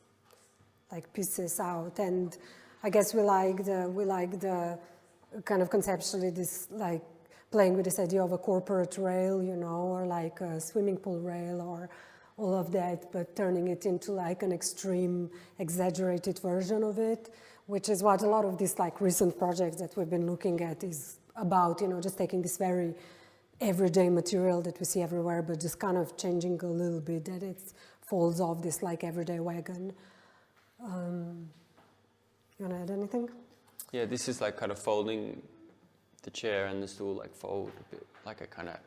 like pieces out. And I guess we like the kind of conceptually this like playing with this idea of a corporate rail, you know, or like a swimming pool rail or all of that, but turning it into like an extreme exaggerated version of it, which is what a lot of these like recent projects that we've been looking at is about, you know, just taking this very everyday material that we see everywhere, but just kind of changing a little bit, that it's falls off this like everyday wagon. You want to add anything? Yeah, this is like kind of folding the chair and the stool, like fold a bit, like a kind of,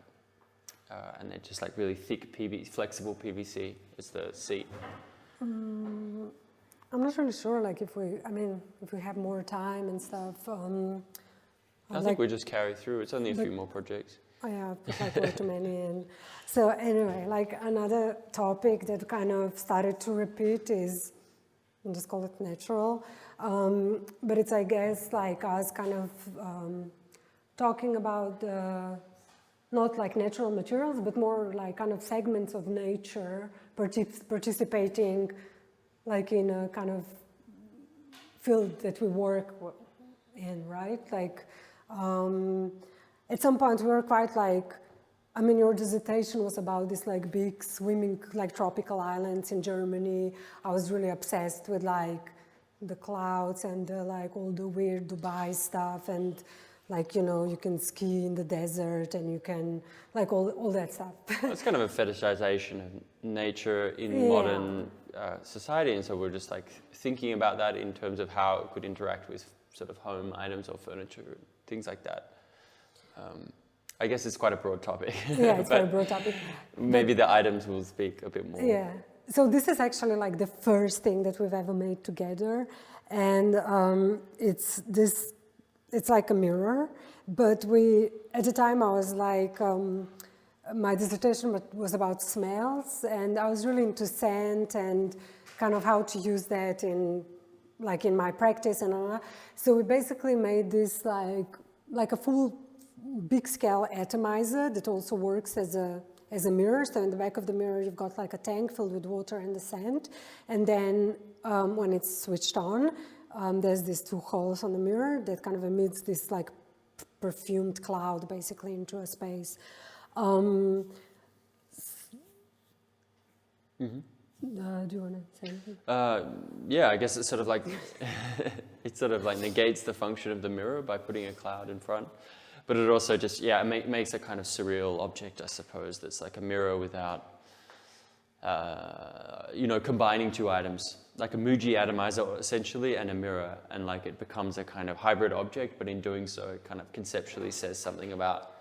and they're just like really thick flexible PVC is the seat. I'm not really sure, like if we have more time and stuff. I think we just carry through. It's only a few more projects. Oh yeah, but like way too many. And so anyway, like another topic that kind of started to repeat is, I'll just call it natural, but it's, I guess, like us kind of talking about not like natural materials, but more like kind of segments of nature participating like in a kind of field that we work in, right? Like at some point we were quite like, I mean, your dissertation was about this like big swimming, like tropical islands in Germany. I was really obsessed with like the clouds and like all the weird Dubai stuff, and like, you know, you can ski in the desert and you can, like all that stuff. It's kind of a fetishization of nature in modern society, and so we're just like thinking about that in terms of how it could interact with sort of home items or furniture, things like that. I guess it's quite a broad topic. Yeah, it's quite a broad topic. Maybe the items will speak a bit more. Yeah. So this is actually like the first thing that we've ever made together, and it's like a mirror. But at the time I was like, my dissertation was about smells, and I was really into scent and kind of how to use that in my practice and all that. So we basically made this like a full big scale atomizer that also works as a mirror. So in the back of the mirror you've got like a tank filled with water and the scent, and then when it's switched on, there's these two holes on the mirror that kind of emits this like perfumed cloud basically into a space. Do you want to say anything? Yeah, I guess it's sort of like it sort of like negates the function of the mirror by putting a cloud in front, but it also just it makes a kind of surreal object, I suppose, that's like a mirror without combining two items, like a Muji atomizer essentially and a mirror, and like it becomes a kind of hybrid object, but in doing so it kind of conceptually says something about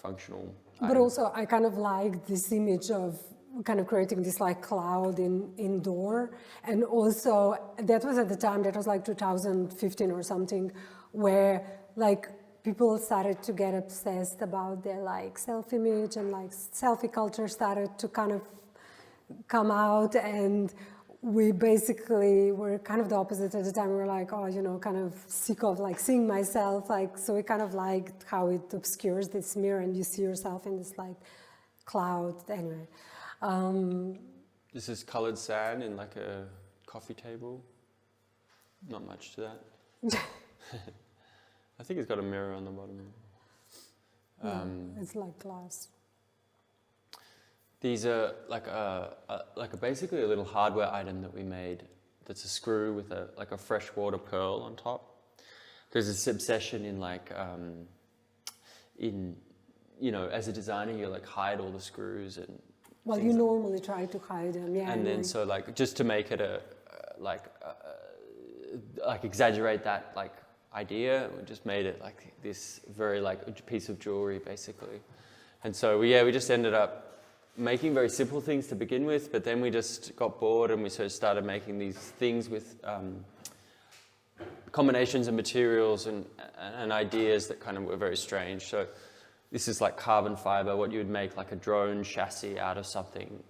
functional items. But also I kind of like this image of kind of creating this like cloud indoor, and also that was at the time, that was like 2015 or something, where like people started to get obsessed about their like self-image, and like selfie culture started to kind of come out, and we basically were kind of the opposite at the time. We were like, oh, you know, kind of sick of like seeing myself, like, so we kind of liked how it obscures this mirror and you see yourself in this like cloud. Anyway. This is colored sand in like a coffee table. Not much to that. I think it's got a mirror on the bottom. It's like glass. These are like basically a little hardware item that we made. That's a screw with a freshwater pearl on top. There's this obsession in as a designer, you like hide all the screws and. Well, you normally try to hide them, yeah. And then so like just to make it exaggerate that like idea, we just made it like this very like piece of jewelry basically. And so we just ended up making very simple things to begin with, but then we just got bored and we sort of started making these things with combinations of materials and ideas that kind of were very strange. So this is like carbon fiber, what you would make like a drone chassis out of something,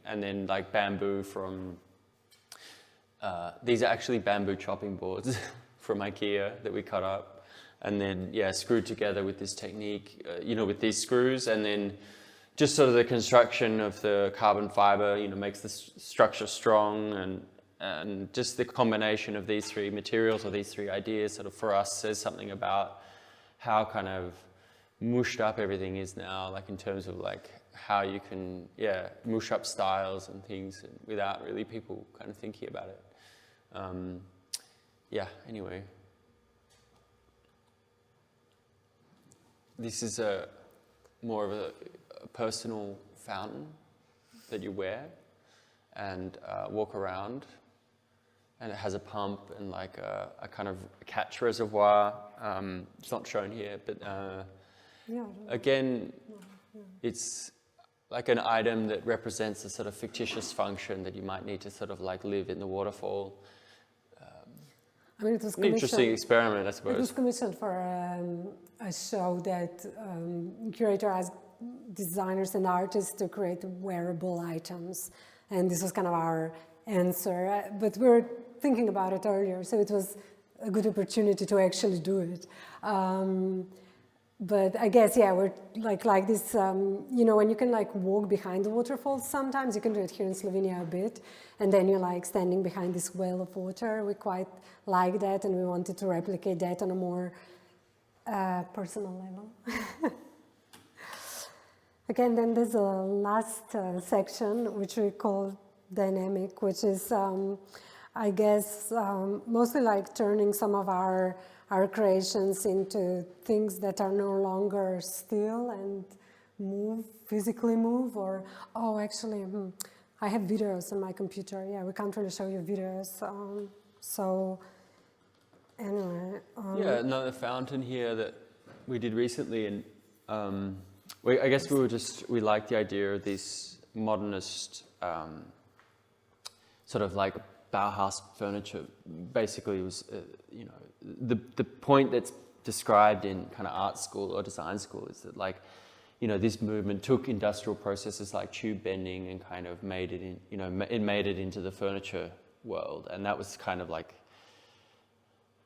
and then like bamboo from, these are actually bamboo chopping boards from IKEA that we cut up, and then screwed together with this technique, with these screws, and then just sort of the construction of the carbon fiber, makes the structure strong, and just the combination of these three materials or these three ideas sort of for us says something about how kind of mushed up everything is now, like in terms of like how you can mush up styles and things without really people kind of thinking about it. Anyway, this is more of a personal fountain that you wear. and walk around. And it has a pump and like a kind of catch reservoir. It's not shown here, but again, it's like an item that represents a sort of fictitious function that you might need to sort of like live in the waterfall. I mean, it was an interesting experiment, I suppose. It was commissioned for a show that curator asked designers and artists to create wearable items. And this was kind of our answer. But we were thinking about it earlier, so it was a good opportunity to actually do it. But I guess, yeah, we're like this, you know, when you can like walk behind the waterfalls sometimes, you can do it here in Slovenia a bit, and then you're like standing behind this whale of water. We quite like that, and we wanted to replicate that on a more personal level. Again, then there's a last section, which we call dynamic, which is, I guess, mostly like turning some of our creations into things that are no longer still and physically move, or, oh, actually, I have videos on my computer. Yeah, we can't really show you videos. So, anyway. Yeah, another fountain here that we did recently, and I guess we liked the idea of these modernist, sort of like Bauhaus furniture. Basically, it was, you know, the point that's described in kind of art school or design school is that, like, you know, this movement took industrial processes like tube bending and kind of made it in, you know, it made it into the furniture world, and that was kind of like,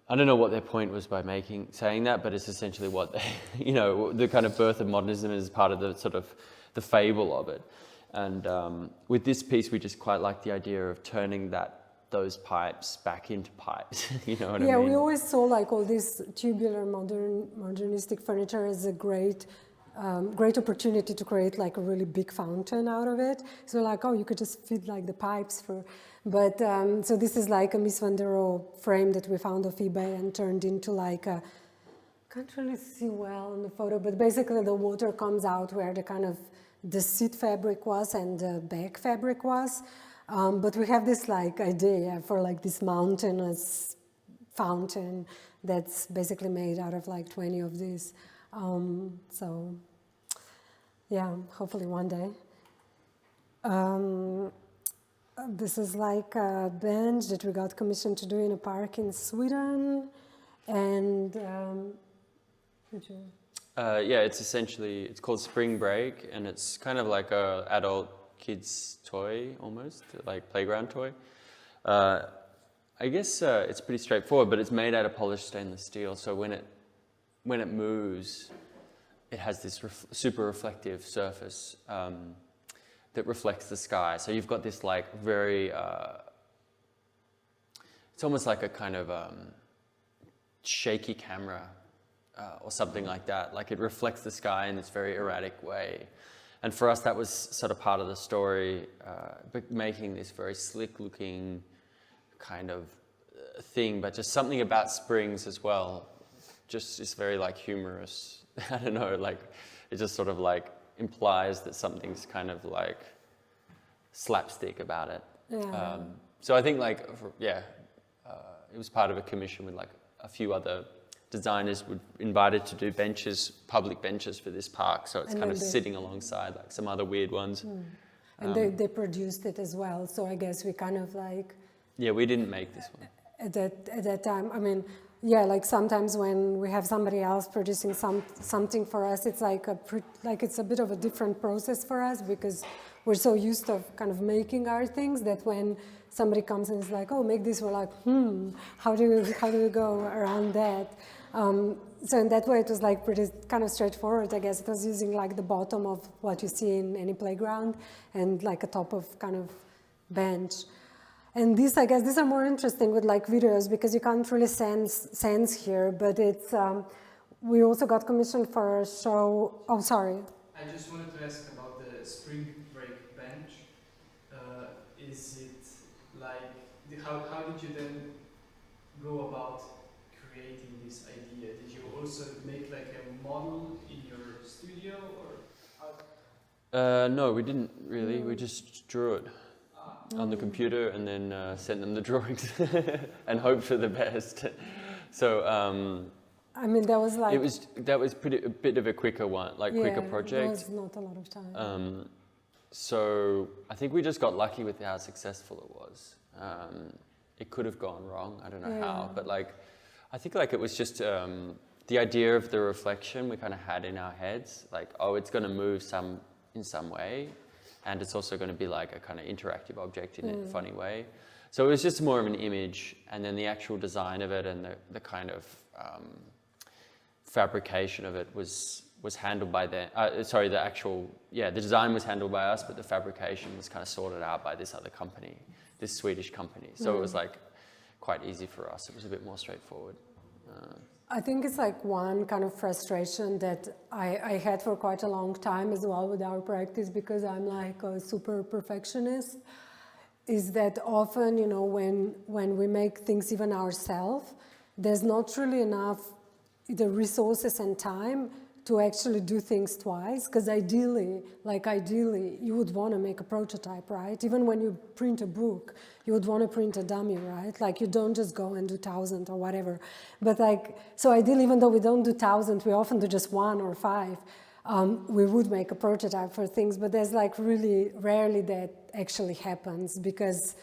I don't know what their point was by saying that, but it's essentially what they, you know, the kind of birth of modernism is part of the sort of the fable of it. And with this piece, we just quite like the idea of turning those pipes back into pipes. You know what I mean? Yeah, we always saw like all this tubular modernistic furniture as a great opportunity to create like a really big fountain out of it. So like, oh, you could just feed like the pipes for, but so this is like a Miss Van der Rohe frame that we found off eBay and turned into like a, can't really see well in the photo, but basically the water comes out where the kind of the seat fabric was and the back fabric was. But we have this like idea for like this mountainous fountain that's basically made out of like 20 of these. So yeah, hopefully one day. This is like a bench that we got commissioned to do in a park in Sweden. And yeah, it's called Spring Break, and it's kind of like a adult kids toy almost, like playground toy. I guess it's pretty straightforward, but it's made out of polished stainless steel, so when it moves, it has this super reflective surface that reflects the sky. So you've got this like very, it's almost like a kind of shaky camera or something like that. Like it reflects the sky in this very erratic way. And for us, that was sort of part of the story, but making this very slick-looking kind of thing, but just something about springs as well. Just is very like humorous. I don't know, like it just sort of like implies that something's kind of like slapstick about it. yeah. So I think like, it was part of a commission with like a few other designers invited to do benches, public benches for this park. So it's kind of sitting alongside like some other weird ones. And they produced it as well. So I guess we kind of like... Yeah, we didn't make this one. At that time, I mean, yeah, like sometimes when we have somebody else producing something for us, it's like it's a bit of a different process for us because we're so used to kind of making our things that when somebody comes and is like, oh, make this, we're like, how do we go around that? So in that way, it was like pretty kind of straightforward, I guess. It was using like the bottom of what you see in any playground and like a top of kind of bench. And these, I guess, these are more interesting with like videos because you can't really sense here, but it's, we also got commissioned for a show, oh, sorry. I just wanted to ask about the Spring Break bench. Is it like, how did you then go about creating this idea? Did you also make like a model in your studio or how? No, we didn't really, we just drew it. on the computer and then sent them the drawings and hoped for the best. So I mean, that was like... That was a bit of a quicker one, like quicker project. It was not a lot of time. So I think we just got lucky with how successful it was. It could have gone wrong, I don't know how, but like, I think like it was just the idea of the reflection we kind of had in our heads, like, oh, it's going to move in some way, and it's also going to be like a kind of interactive object in a funny way. So it was just more of an image, and then the actual design of it and the kind of fabrication of it was handled by the design was handled by us, but the fabrication was kind of sorted out by this other company, this Swedish company. So it was like quite easy for us. It was a bit more straightforward. I think it's like one kind of frustration that I had for quite a long time as well with our practice, because I'm like a super perfectionist, is that often, you know, when we make things even ourselves, there's not really enough either resources and time to actually do things twice, because ideally, you would want to make a prototype, right? Even when you print a book, you would want to print a dummy, right? Like, you don't just go and do 1,000 or whatever. But like, so ideally, even though we don't do 1,000, we often do just 1 or 5. We would make a prototype for things, but there's like really rarely that actually happens, because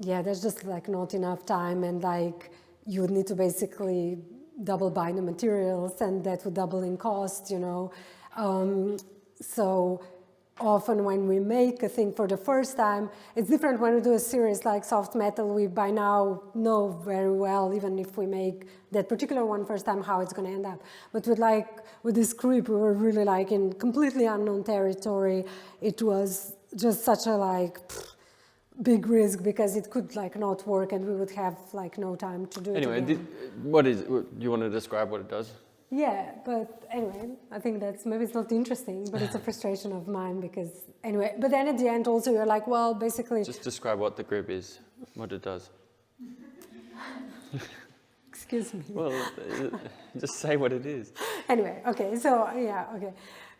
there's just like not enough time, and like you would need to basically double buy the materials, and that would double in cost, you know. So often when we make a thing for the first time, it's different when we do a series like Soft Metal. We by now know very well, even if we make that particular one first time, how it's going to end up. But with this creep, we were really like in completely unknown territory. It was just such a big risk, because it could like not work, and we would have like no time to do it. Anyway, do you want to describe what it does? Yeah, but anyway, I think that's, maybe it's not interesting, but it's a frustration of mine, because anyway, but then at the end also you're like, well, basically... Just describe what the grip is, what it does. Excuse me. Well, just say what it is. Anyway, okay, so yeah, okay.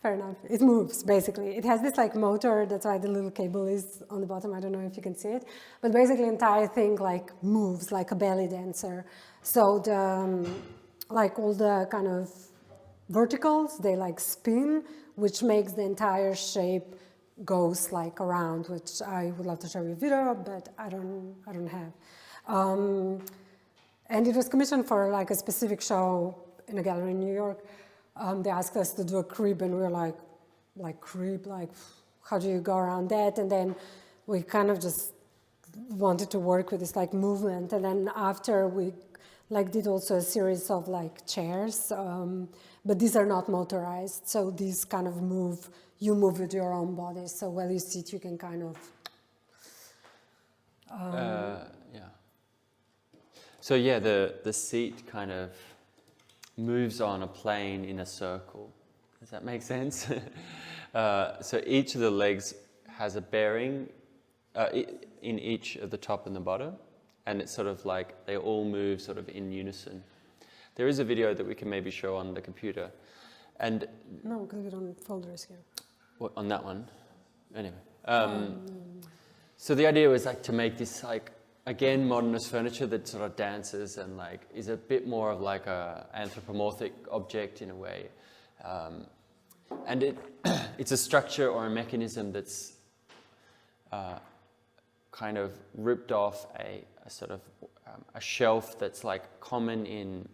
Fair enough. It moves, basically. It has this like motor, that's why the little cable is on the bottom. I don't know if you can see it. But basically the entire thing like moves like a belly dancer. So the, like all the kind of verticals, they like spin, which makes the entire shape goes like around, which I would love to show you a video, but I don't have. And it was commissioned for like a specific show in a gallery in New York. They asked us to do a crib, and we were like crib, like how do you go around that? And then we kind of just wanted to work with this like movement. And then after we like did also a series of like chairs, but these are not motorized. So these kind of move, you move with your own body. So while you sit, you can kind of. So yeah, the seat kind of moves on a plane in a circle. Does that make sense? So each of the legs has a bearing in each of the top and the bottom, and it's sort of like they all move sort of in unison. There is a video that we can maybe show on the computer. And no, because we don't have folders here. What, on that one? Anyway. So the idea was like to make this like, again, modernist furniture that sort of dances and like is a bit more of like a anthropomorphic object in a way. And it's a structure or a mechanism that's kind of ripped off a sort of a shelf that's like common in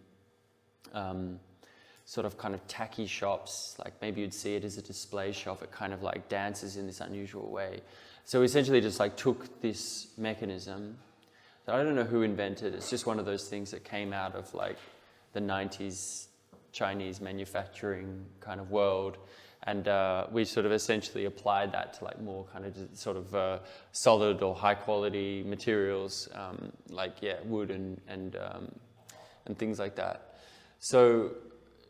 sort of kind of tacky shops. Like maybe you'd see it as a display shelf. It kind of like dances in this unusual way. So we essentially just like took this mechanism that I don't know who invented. It's just one of those things that came out of like the 90s Chinese manufacturing kind of world. And we sort of essentially applied that to like more kind of sort of solid or high quality materials, like wood and things like that. So,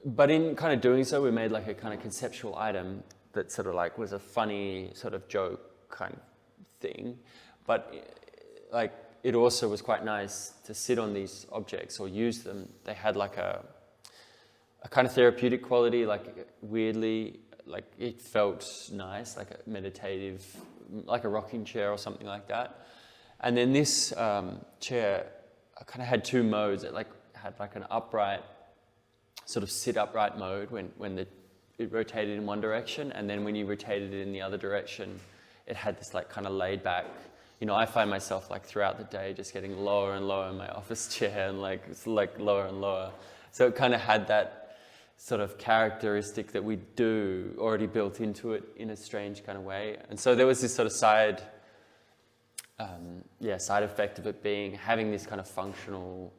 but in kind of doing so, we made like a kind of conceptual item that sort of like was a funny sort of joke kind of thing. But like it also was quite nice to sit on these objects or use them. They had like a kind of therapeutic quality, like weirdly, like it felt nice, like a meditative like a rocking chair or something like that. And then this chair kind of had two modes. It had like an upright, sort of sit upright mode when it rotated in one direction, and then when you rotated it in the other direction, it had this like kind of laid back. You know, I find myself like throughout the day just getting lower and lower in my office chair, and like it's like lower and lower. So it kind of had that sort of characteristic that we do already built into it in a strange kind of way. And so there was this sort of side effect of it having this kind of functional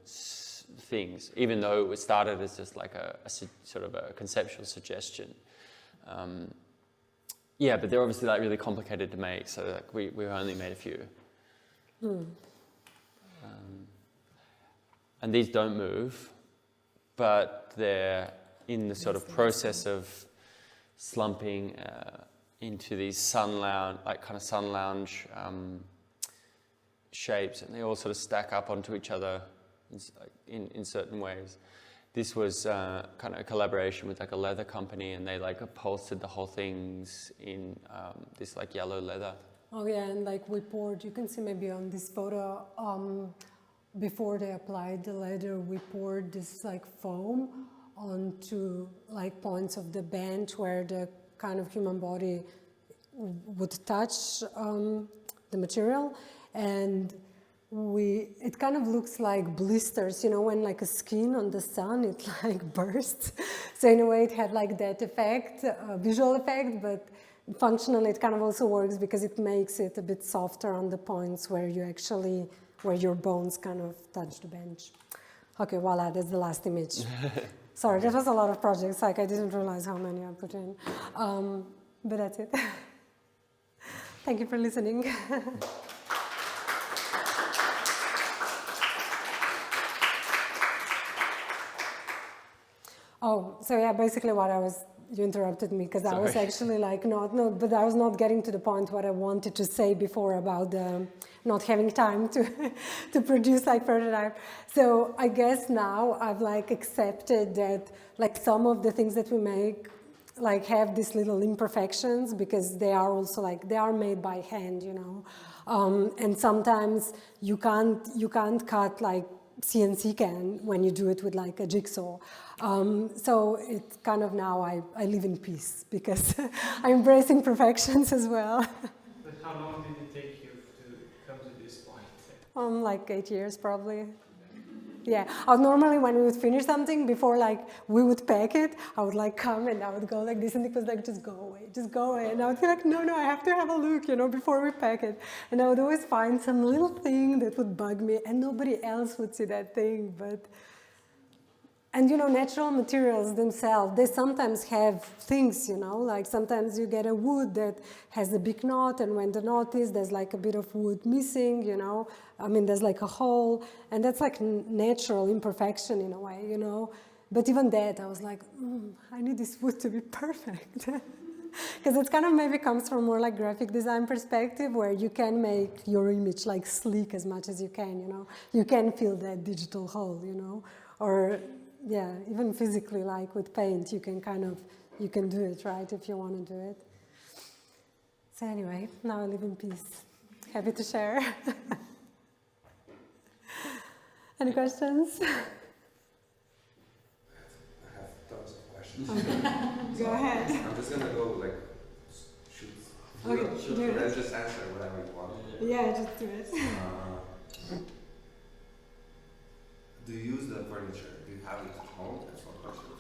things, even though it started as just like a sort of a conceptual suggestion. But they're obviously like really complicated to make, so like we only made a few. And these don't move, but they're in the sort of process of slumping into these sun lounge shapes, and they all sort of stack up onto each other in certain ways. This was kind of a collaboration with like a leather company, and they like upholstered the whole things in this like yellow leather. Oh yeah, and like we poured, you can see maybe on this photo, before they applied the leather, we poured this like foam onto like points of the bench where the kind of human body would touch the material, and it kind of looks like blisters, you know, when like a skin on the sun, it like bursts. So in a way it had like that effect, visual effect, but functionally it kind of also works because it makes it a bit softer on the points where your bones kind of touch the bench. Okay, voila, that's the last image. Sorry, that was a lot of projects, like I didn't realize how many I put in. But that's it. Thank you for listening. Oh, so yeah, basically you interrupted me because I was actually like, but I was not getting to the point what I wanted to say before about not having time to produce like prototype. So I guess now I've like accepted that like some of the things that we make like have these little imperfections because they are also like, they are made by hand, you know. And sometimes you can't cut like CNC can when you do it with like a jigsaw. So it's kind of now I live in peace because I'm embracing perfections as well. But how long did it take you to come to this point? Like 8 years probably. Yeah, normally when we would finish something, before like we would pack it, I would like come and I would go like this, and it was like, just go away. And I would be like, no, I have to have a look, you know, before we pack it. And I would always find some little thing that would bug me, and nobody else would see that thing. And you know, natural materials themselves, they sometimes have things, you know, like sometimes you get a wood that has a big knot, and when the knot is, there's like a bit of wood missing, you know. I mean, there's like a hole, and that's like natural imperfection in a way, you know. But even that, I was like, I need this wood to be perfect. Because it kind of maybe comes from more like graphic design perspective, where you can make your image like sleek as much as you can, you know. You can fill that digital hole, you know, or yeah, even physically, like with paint, you can do it, right, if you want to do it. So anyway, now I live in peace. Happy to share. Any questions? I have tons of questions. Okay. Go ahead. I'm just gonna go like shoot. Okay, do it. Let's just answer whatever you want. Yeah, just do it. Do you use the furniture? Do you have it at home? That's one question.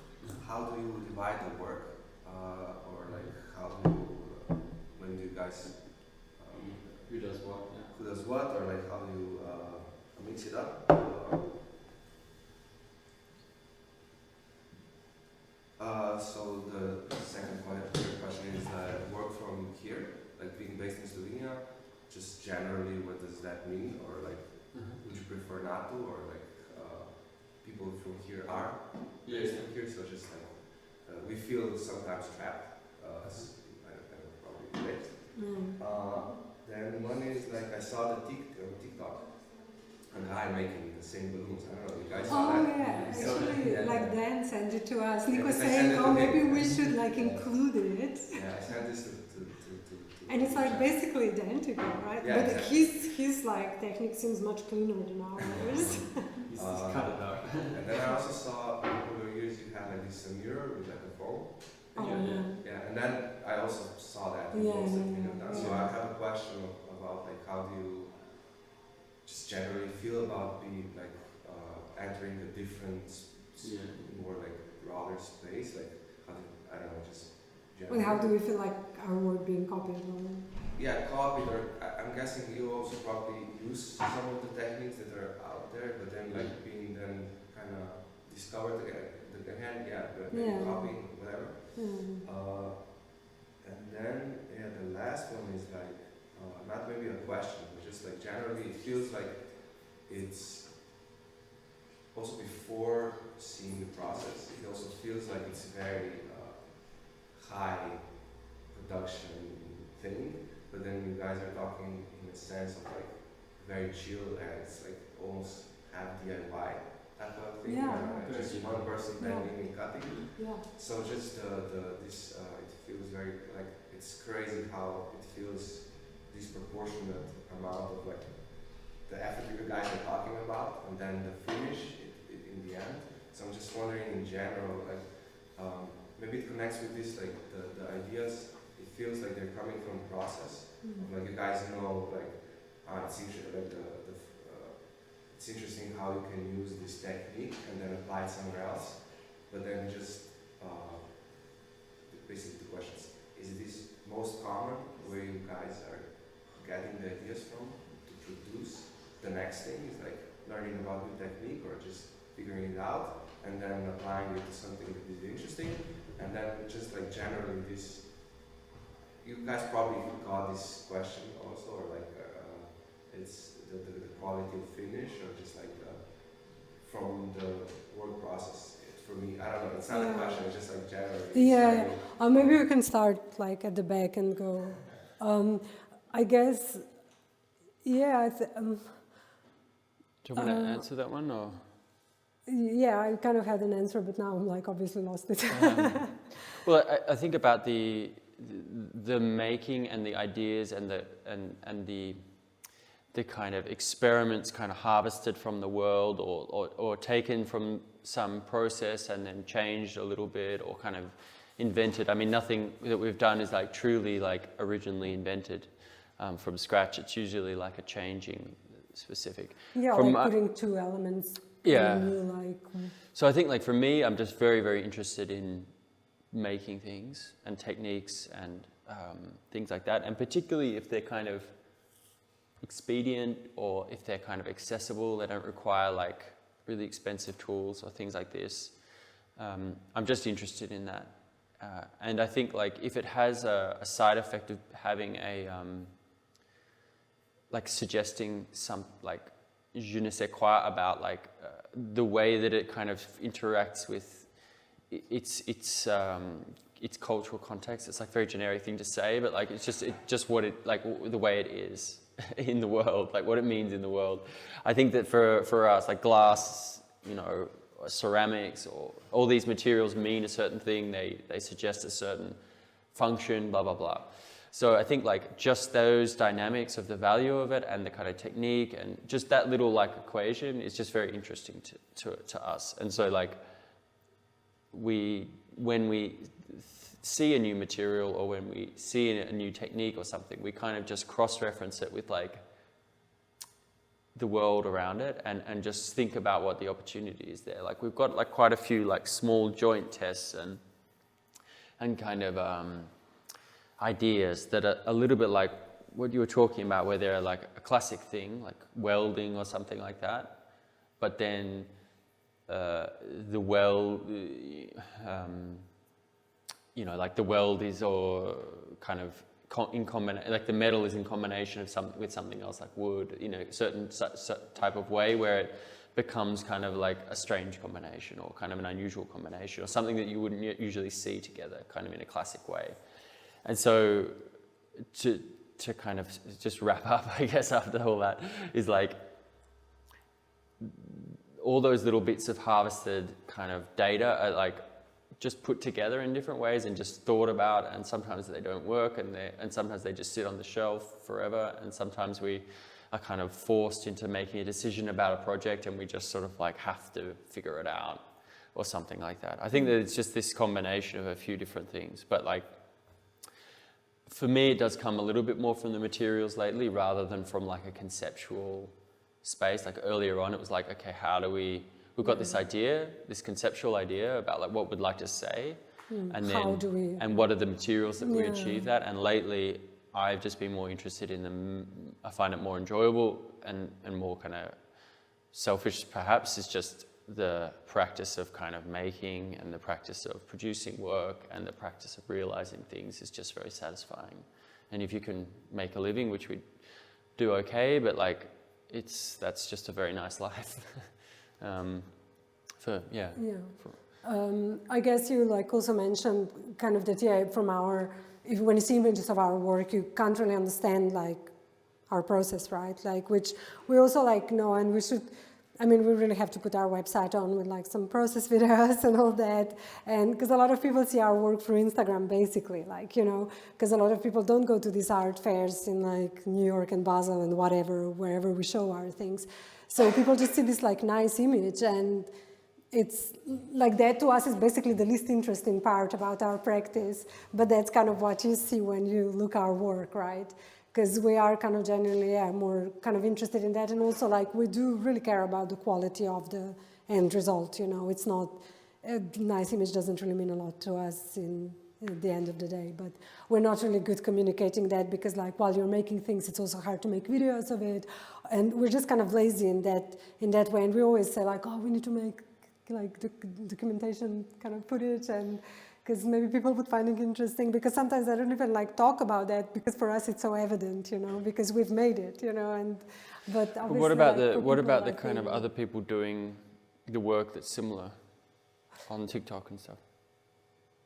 How do you divide the work? Or like when do you guys... who does what? Yeah. Who does what? Or like how do you mix it up? So the second part of your question is work from here, like being based in Slovenia. Just generally, what does that mean? Or like, would you prefer not to? Or like, people from here are based from here, so just like we feel sometimes trapped, as I probably relate. Then one is like I saw the TikTok, a guy making the same balloons. I don't know, you guys saw that? Yeah, actually, yeah. like Dan sent it to us. Nick was I saying, sent it to maybe him. we should like include it. Yeah, I sent this to And it's like basically identical, right? Yeah, but exactly. his like technique seems much cleaner than ours. He's cut it out. And then I also saw over the years you had like this mirror with like a foam. Oh, Yeah, and then I also saw that in Yeah, most that yeah, you have done. So yeah. I have a question about like how do you just generally feel about being like entering a different, more like broader space? Like how do I don't know, just generally. Well, how do we feel like our work being copied? Yeah, copied, or I'm guessing you also probably use some of the techniques that are out there, but then like being then kind of discovered again, but maybe copying, whatever. And then the last one is like not maybe a question, but just like generally it feels like it's also before seeing the process. It also feels like it's very high production thing. But then you guys are talking in a sense of like very chill and it's like almost half DIY type of thing. Just one person bending and cutting. Yeah. So just this it feels very like it's crazy how it feels disproportionate amount of like the effort you guys are talking about and then the finish in the end. So I'm just wondering in general like maybe it connects with this like the ideas. It feels like they're coming from the process. Like you guys know, like it's interesting, like it's interesting how you can use this technique and then apply it somewhere else. But then just basically the question is this most common where you guys are getting the ideas from to produce? The next thing is like learning about new technique or just figuring it out and then applying it to something that is interesting. And then just like generally this. You guys probably got this question also, or like it's the quality of finish, or just like from the work process. For me, I don't know. It's not a question. It's just like generally. Maybe we can start like at the back and go. I guess. Yeah. Do you want to answer that one, or? Yeah, I kind of had an answer, but now I'm like obviously lost it. Well, I think about the making and the ideas and the kind of experiments kind of harvested from the world or taken from some process and then changed a little bit or kind of invented. I mean, nothing that we've done is like truly like originally invented from scratch. It's usually like a changing specific. Yeah, from like putting two elements. Yeah. New, So I think like for me, I'm just very, very interested in making things and techniques and things like that, and particularly if they're kind of expedient or if they're kind of accessible, they don't require like really expensive tools or things like this. I'm just interested in that, and I think like if it has a side effect of having a like suggesting some like je ne sais quoi about like the way that it kind of interacts with its cultural context. It's like a very generic thing to say, but like it's just what it like the way it is in the world, like what it means in the world. I think that for us, like glass, you know, or ceramics, or all these materials mean a certain thing. They suggest a certain function, blah blah blah. So I think like just those dynamics of the value of it and the kind of technique and just that little like equation is just very interesting to us. And so like when we see a new material or when we see a new technique or something, we kind of just cross-reference it with like the world around it and just think about what the opportunity is there. Like we've got like quite a few like small joint tests and kind of ideas that are a little bit like what you were talking about, where they're like a classic thing, like welding or something like that. But then the weld, you know, like the weld is or kind of in combination, like the metal is in combination of with something else, like wood, you know, certain type of way where it becomes kind of like a strange combination or kind of an unusual combination or something that you wouldn't usually see together, kind of in a classic way. And so to kind of just wrap up, I guess, after all that, is like all those little bits of harvested kind of data are like just put together in different ways and just thought about, and sometimes they don't work, and sometimes they just sit on the shelf forever, and sometimes we are kind of forced into making a decision about a project and we just sort of like have to figure it out or something like that. I think that it's just this combination of a few different things, but like for me it does come a little bit more from the materials lately rather than from like a conceptual space. Like earlier on it was like, okay, how do we've got this idea, this conceptual idea about like what we'd like to say, and then how do we, and what are the materials that we achieve that. And lately I've just been more interested in them. I find it more enjoyable and more kind of selfish perhaps, is just the practice of kind of making and the practice of producing work and the practice of realizing things is just very satisfying. And if you can make a living, which we do okay, but like that's just a very nice life. I guess you like also mentioned kind of that, from when you see images of our work, you can't really understand like our process, right? Like, which we also like know, and we really have to put our website on with like some process videos and all that. And because a lot of people see our work through Instagram, basically, like, because a lot of people don't go to these art fairs in like New York and Basel and whatever, wherever we show our things. So people just see this like nice image, and it's like that to us is basically the least interesting part about our practice, but that's kind of what you see when you look our work, right? Because we are kind of generally more kind of interested in that, and also like we do really care about the quality of the end result. It's not a nice image doesn't really mean a lot to us at the end of the day, but we're not really good communicating that, because like while you're making things, it's also hard to make videos of it, and we're just kind of lazy in that way. And we always say like, oh, we need to make like the documentation kind of footage, and because maybe people would find it interesting, because sometimes I don't even like talk about that, because for us it's so evident, because we've made it, but what about the kind of other people doing the work that's similar on TikTok and stuff?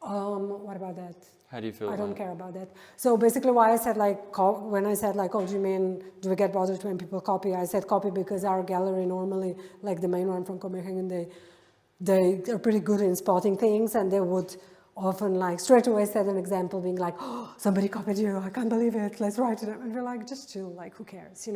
What about that? How do you feel? I don't care about that. So basically why I said like, when I said like, oh, do you mean, do we get bothered when people copy? I said copy because our gallery normally, like the main one from Copenhagen, they are pretty good in spotting things, and they would often like straight away set an example being like, oh, somebody copied you, I can't believe it, let's write it. And we're like, just chill, like who cares,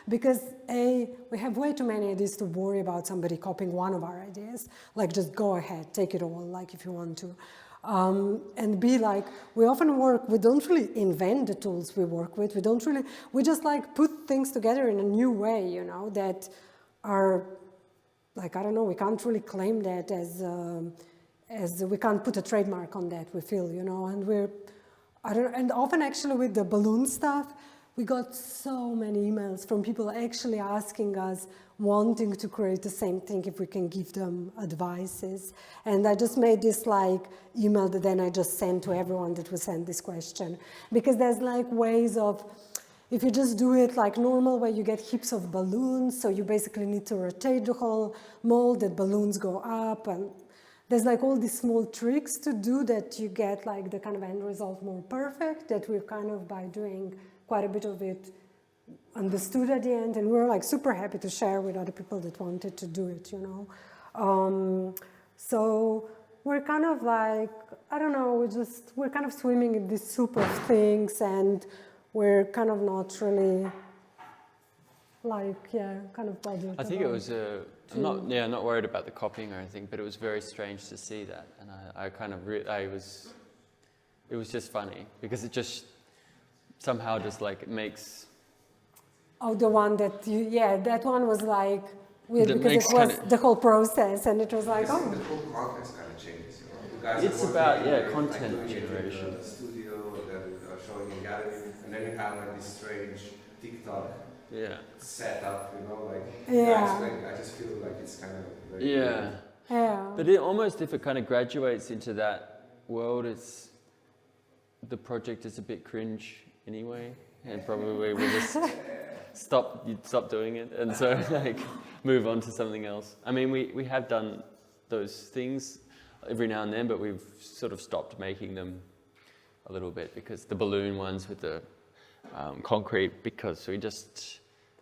Because we have way too many ideas to worry about somebody copying one of our ideas. Like just go ahead, take it all, like if you want to. And be like, we often we don't really invent the tools we work with, we just like put things together in a new way, that are like, I don't know, we can't really claim that as we can't put a trademark on that, we feel, and and often actually with the balloon stuff, we got so many emails from people actually asking us, wanting to create the same thing, if we can give them advices. And I just made this like email that then I just sent to everyone that was sent this question. Because there's like ways of, if you just do it like normal, where you get heaps of balloons, so you basically need to rotate the whole mold, that balloons go up, and there's like all these small tricks to do that you get like the kind of end result more perfect, that we've kind of, by doing quite a bit of it, understood at the end, and we're like super happy to share with other people that wanted to do it, So we're kind of like, I don't know, we're kind of swimming in this soup of things, and we're kind of not really like, kind of bothered. I think it was, I'm not worried about the copying or anything, but it was very strange to see that, and I kind of, it was just funny, because it just somehow just like it makes. Oh, the one that that one was like weird, because it was the whole process, and it was like, oh. The whole context kind of changes, You guys it's about content generation. In the studio, then showing in gallery, and then you have like this strange TikTok setup, I just feel like it's kind of very weird. But it almost, if it kind of graduates into that world, the project is a bit cringe anyway, and probably we'll just stop doing it, and so like move on to something else. I mean, we have done those things every now and then, but we've sort of stopped making them a little bit, because the balloon ones with the concrete, because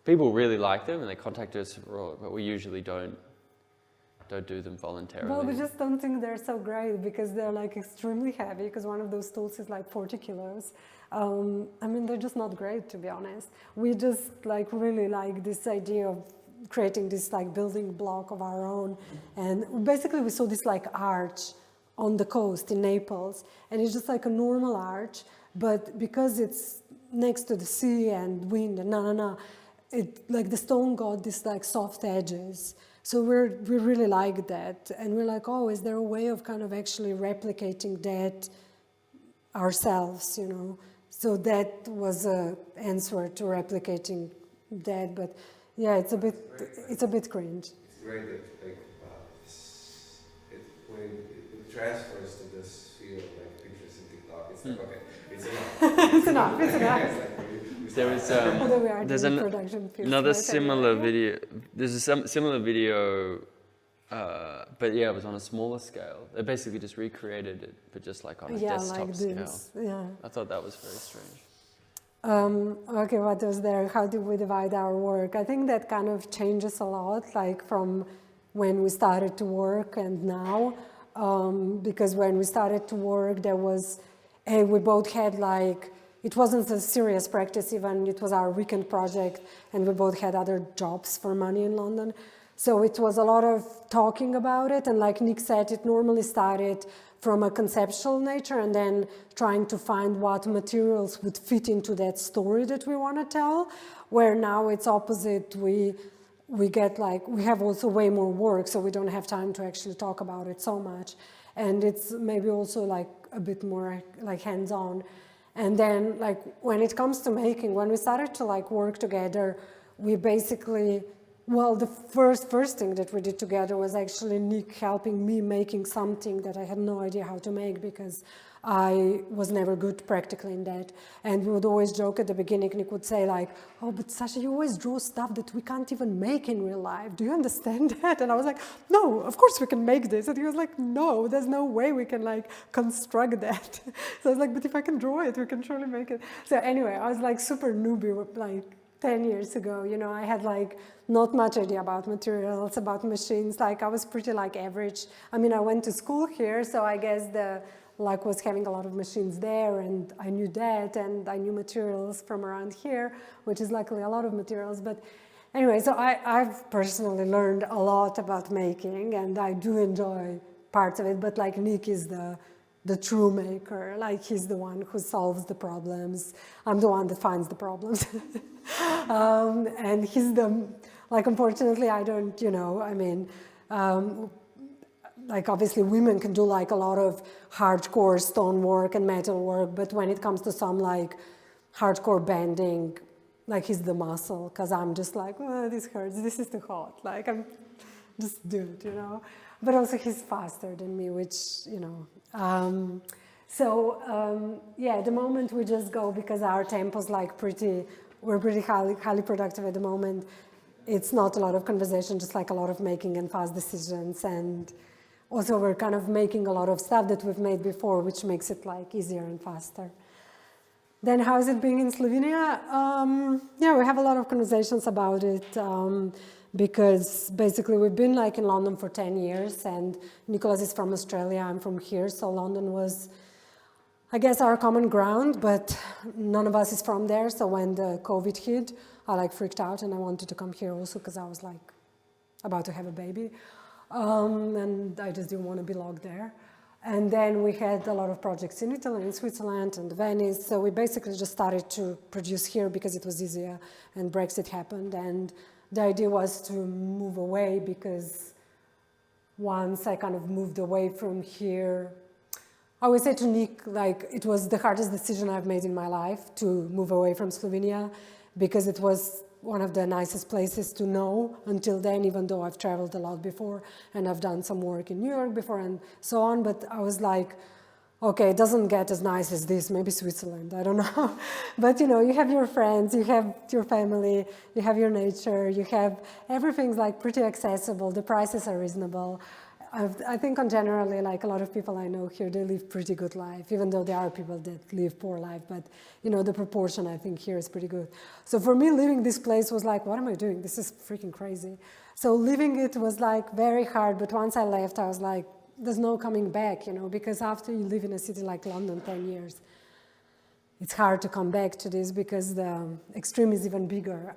people really like them and they contact us, but we usually don't don't do them voluntarily. Well, we just don't think they're so great because they're like extremely heavy, because one of those tools is like 40 kilos. I mean, they're just not great, to be honest. We just like really like this idea of creating this like building block of our own. And basically we saw this like arch on the coast in Naples, and it's just like a normal arch, but because it's next to the sea and wind and it like the stone got this like soft edges. So we really like that, and we're like, oh, is there a way of kind of actually replicating that ourselves, you know? So that was an answer to replicating that, but yeah, it's a bit cringe. It's great that like when it transfers to this field, like pictures in TikTok, it's like okay, it's enough. It's enough. It's enough. It's like There was there's another similar video. There's a similar video, but yeah, it was on a smaller scale. They basically just recreated it, but just like on a desktop like this. scale. Yeah. I thought that was very strange. Okay, what was there? How do we divide our work? I think that kind of changes a lot, like from when we started to work and now, because when we started to work, there was, we both had like, it wasn't a serious practice even, it was our weekend project, and we both had other jobs for money in London. So it was a lot of talking about it, and like Nick said, it normally started from a conceptual nature and then trying to find what materials would fit into that story that we want to tell, where now it's opposite. We get like, we have also way more work, so we don't have time to actually talk about it so much. And it's maybe also like a bit more like hands-on. And then like when it comes to making, when we started to like work together, we basically, well, the first thing that we did together was actually Nick helping me making something that I had no idea how to make because I was never good practically in that. And we would always joke at the beginning, Nick would say like, oh, but Saša, you always draw stuff that we can't even make in real life. Do you understand that? And I was like, no, of course we can make this. And he was like, no, there's no way we can like construct that. So I was like, but if I can draw it, we can surely make it. So anyway, I was like super newbie, like 10 years ago, you know, I had like not much idea about materials, about machines. Like I was pretty like average. I mean, I went to school here, so I guess the like was having a lot of machines there, and I knew that, and I knew materials from around here, which is luckily a lot of materials. But anyway, so I've personally learned a lot about making, and I do enjoy parts of it, but like Nick is the true maker. Like he's the one who solves the problems. I'm the one that finds the problems. And he's the, like unfortunately I don't, you know, I mean, like obviously women can do like a lot of hardcore stonework and metalwork, but when it comes to some like hardcore bending, like he's the muscle, because I'm just like, oh, this hurts, this is too hot. Like I'm just do it, you know. But also he's faster than me, which, you know. Yeah, at the moment we just go because our tempo's like we're pretty highly productive at the moment. It's not a lot of conversation, just like a lot of making and fast decisions. And also we're kind of making a lot of stuff that we've made before, which makes it like easier and faster. Then how is it being in Slovenia? Yeah, we have a lot of conversations about it because basically we've been like in London for 10 years, and Nicholas is from Australia, I'm from here, so London was, I guess, our common ground, but none of us is from there. So when the COVID hit, I like freaked out and I wanted to come here also because I was like about to have a baby. And I just didn't want to be locked there. And then we had a lot of projects in Italy, in Switzerland, and Venice. So we basically just started to produce here because it was easier, and Brexit happened. And the idea was to move away because once I kind of moved away from here, I always say to Nick, like, it was the hardest decision I've made in my life to move away from Slovenia because it was one of the nicest places to know until then, even though I've traveled a lot before and I've done some work in New York before and so on. But I was like, okay, it doesn't get as nice as this, maybe Switzerland, I don't know. But you know, you have your friends, you have your family, you have your nature, you have, everything's like pretty accessible, the prices are reasonable. I think on generally, like a lot of people I know here, they live pretty good life, even though there are people that live poor life, but you know, the proportion I think here is pretty good. So for me, leaving this place was like, what am I doing? This is freaking crazy. So leaving it was like very hard, but once I left, I was like, there's no coming back, you know, because after you live in a city like London 10 years, it's hard to come back to this because the extreme is even bigger.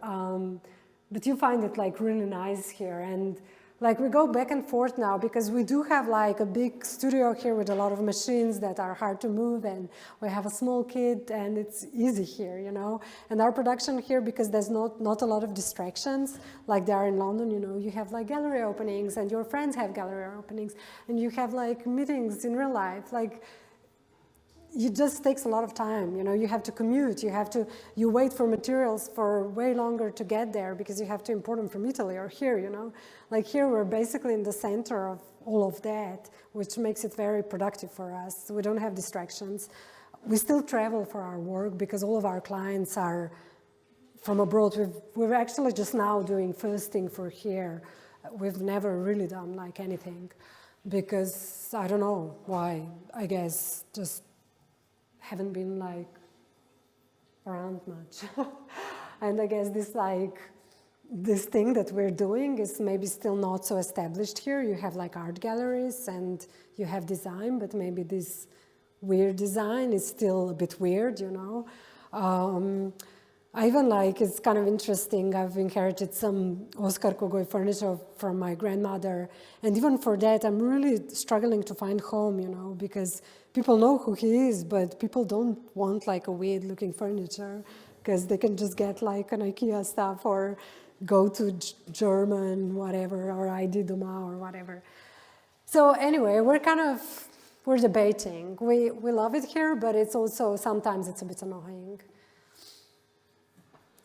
But you find it like really nice here, and like we go back and forth now because we do have like a big studio here with a lot of machines that are hard to move, and we have a small kid and it's easy here, you know. And our production here, because there's not a lot of distractions like there are in London, you know, you have like gallery openings and your friends have gallery openings and you have like meetings in real life, like it just takes a lot of time, you know. You have to commute, you wait for materials for way longer to get there because you have to import them from Italy or here, you know. Like here we're basically in the center of all of that, which makes it very productive for us. We don't have distractions. We still travel for our work because all of our clients are from abroad. We're actually just now doing first thing for here. We've never really done like anything because I don't know why, I guess just haven't been like around much. And I guess this thing that we're doing is maybe still not so established here. You have like art galleries and you have design, but maybe this weird design is still a bit weird, you know. I even like, it's kind of interesting, I've inherited some Oskar Kogoj furniture from my grandmother, and even for that I'm really struggling to find home, you know, because people know who he is, but people don't want like a weird looking furniture because they can just get like an IKEA stuff or go to German whatever, or ID Duma or whatever. So anyway, we're debating. We love it here, but it's also, sometimes it's a bit annoying.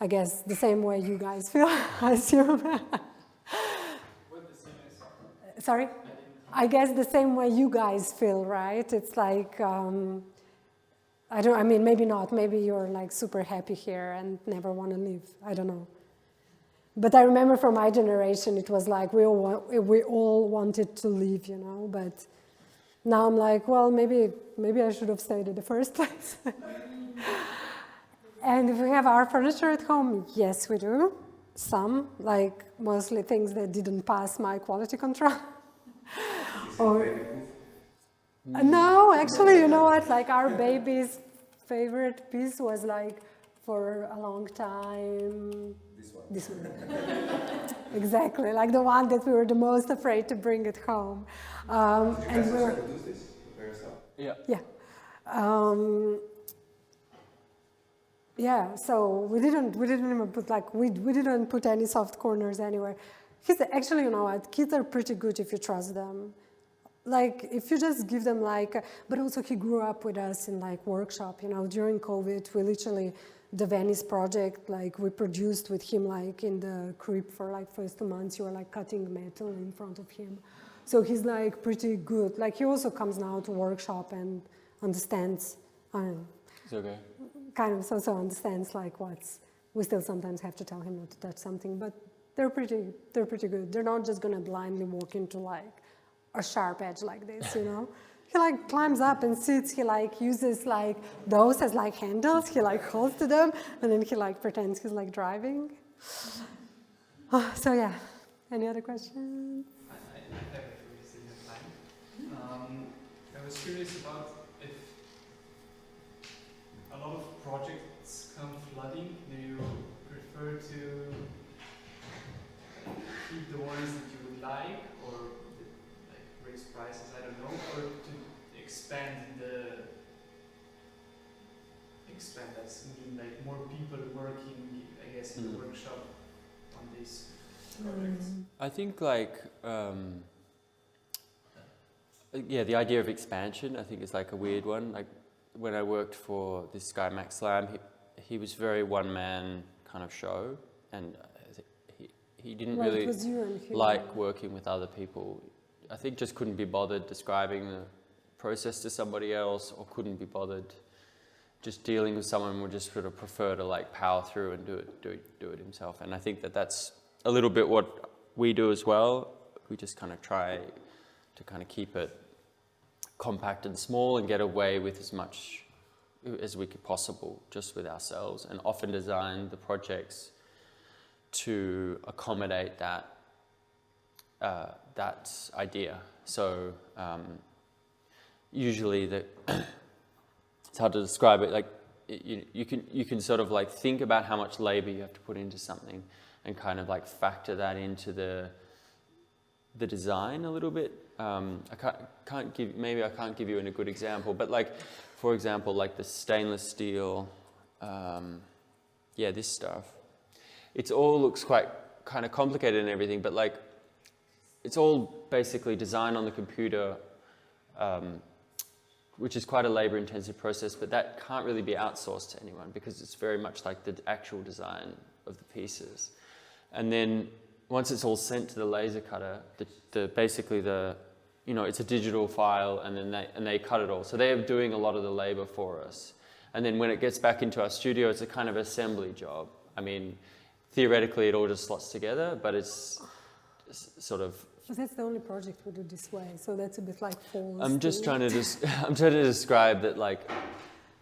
I guess the same way you guys feel, I assume. What the same is? Sorry? I guess the same way you guys feel, right? It's like, I mean, maybe not. Maybe you're like super happy here and never want to leave. I don't know. But I remember from my generation, it was like we all wanted to leave, you know. But now I'm like, well, maybe I should have stayed in the first place. And if we have our furniture at home, yes, we do. Some, like mostly things that didn't pass my quality control. Or no, actually, you know what? Like our baby's favorite piece was like for a long time. This one. Exactly, like the one that we were the most afraid to bring it home. Did you guys also produce this by yourself? Yeah. Yeah. Yeah, so we didn't even put like, we didn't put any soft corners anywhere. Actually, you know what, kids are pretty good if you trust them. Like, if you just give them like, but also he grew up with us in like workshop, you know, during COVID, we literally, the Venice project, like we produced with him like in the crib for like first 2 months, you were like cutting metal in front of him. So he's like pretty good. Like he also comes now to workshop and understands, It's okay. kind of so understands like we still sometimes have to tell him not to touch something, but they're pretty good. They're not just gonna blindly walk into like a sharp edge like this, you know. He like climbs up and sits, he like uses like those as like handles, he like holds to them, and then he like pretends he's like driving. So yeah, any other questions? I have a curious time. I was curious about if a lot of projects come flooding, do you prefer to keep the ones that you would like, or like raise prices, I don't know, or to expand that's mean like more people working, I guess, in the workshop on these projects? I think like, yeah, the idea of expansion, I think is like a weird one. Like when I worked for this guy, Max Lamb, he was very one-man kind of show, and he didn't really like working with other people. I think just couldn't be bothered describing the process to somebody else, or couldn't be bothered just dealing with someone, would just sort of prefer to like power through and do it himself. And I think that that's a little bit what we do as well. We just kind of try to kind of keep it compact and small and get away with as much as we could possible just with ourselves, and often design the projects to accommodate that that idea. So usually it's hard to describe it, like you can sort of like think about how much labor you have to put into something and kind of like factor that into the design a little bit. I can't give you a good example, but like, for example, like the stainless steel, this stuff. It all looks quite kind of complicated and everything, but like, it's all basically designed on the computer, which is quite a labor-intensive process, but that can't really be outsourced to anyone because it's very much like the actual design of the pieces. And then once it's all sent to the laser cutter, it's a digital file, and then they cut it all. So they're doing a lot of the labor for us. And then when it gets back into our studio, it's a kind of assembly job. I mean, theoretically, it all just slots together, but it's sort of. But that's the only project we do this way, so that's a bit like false. I'm trying to describe that, like,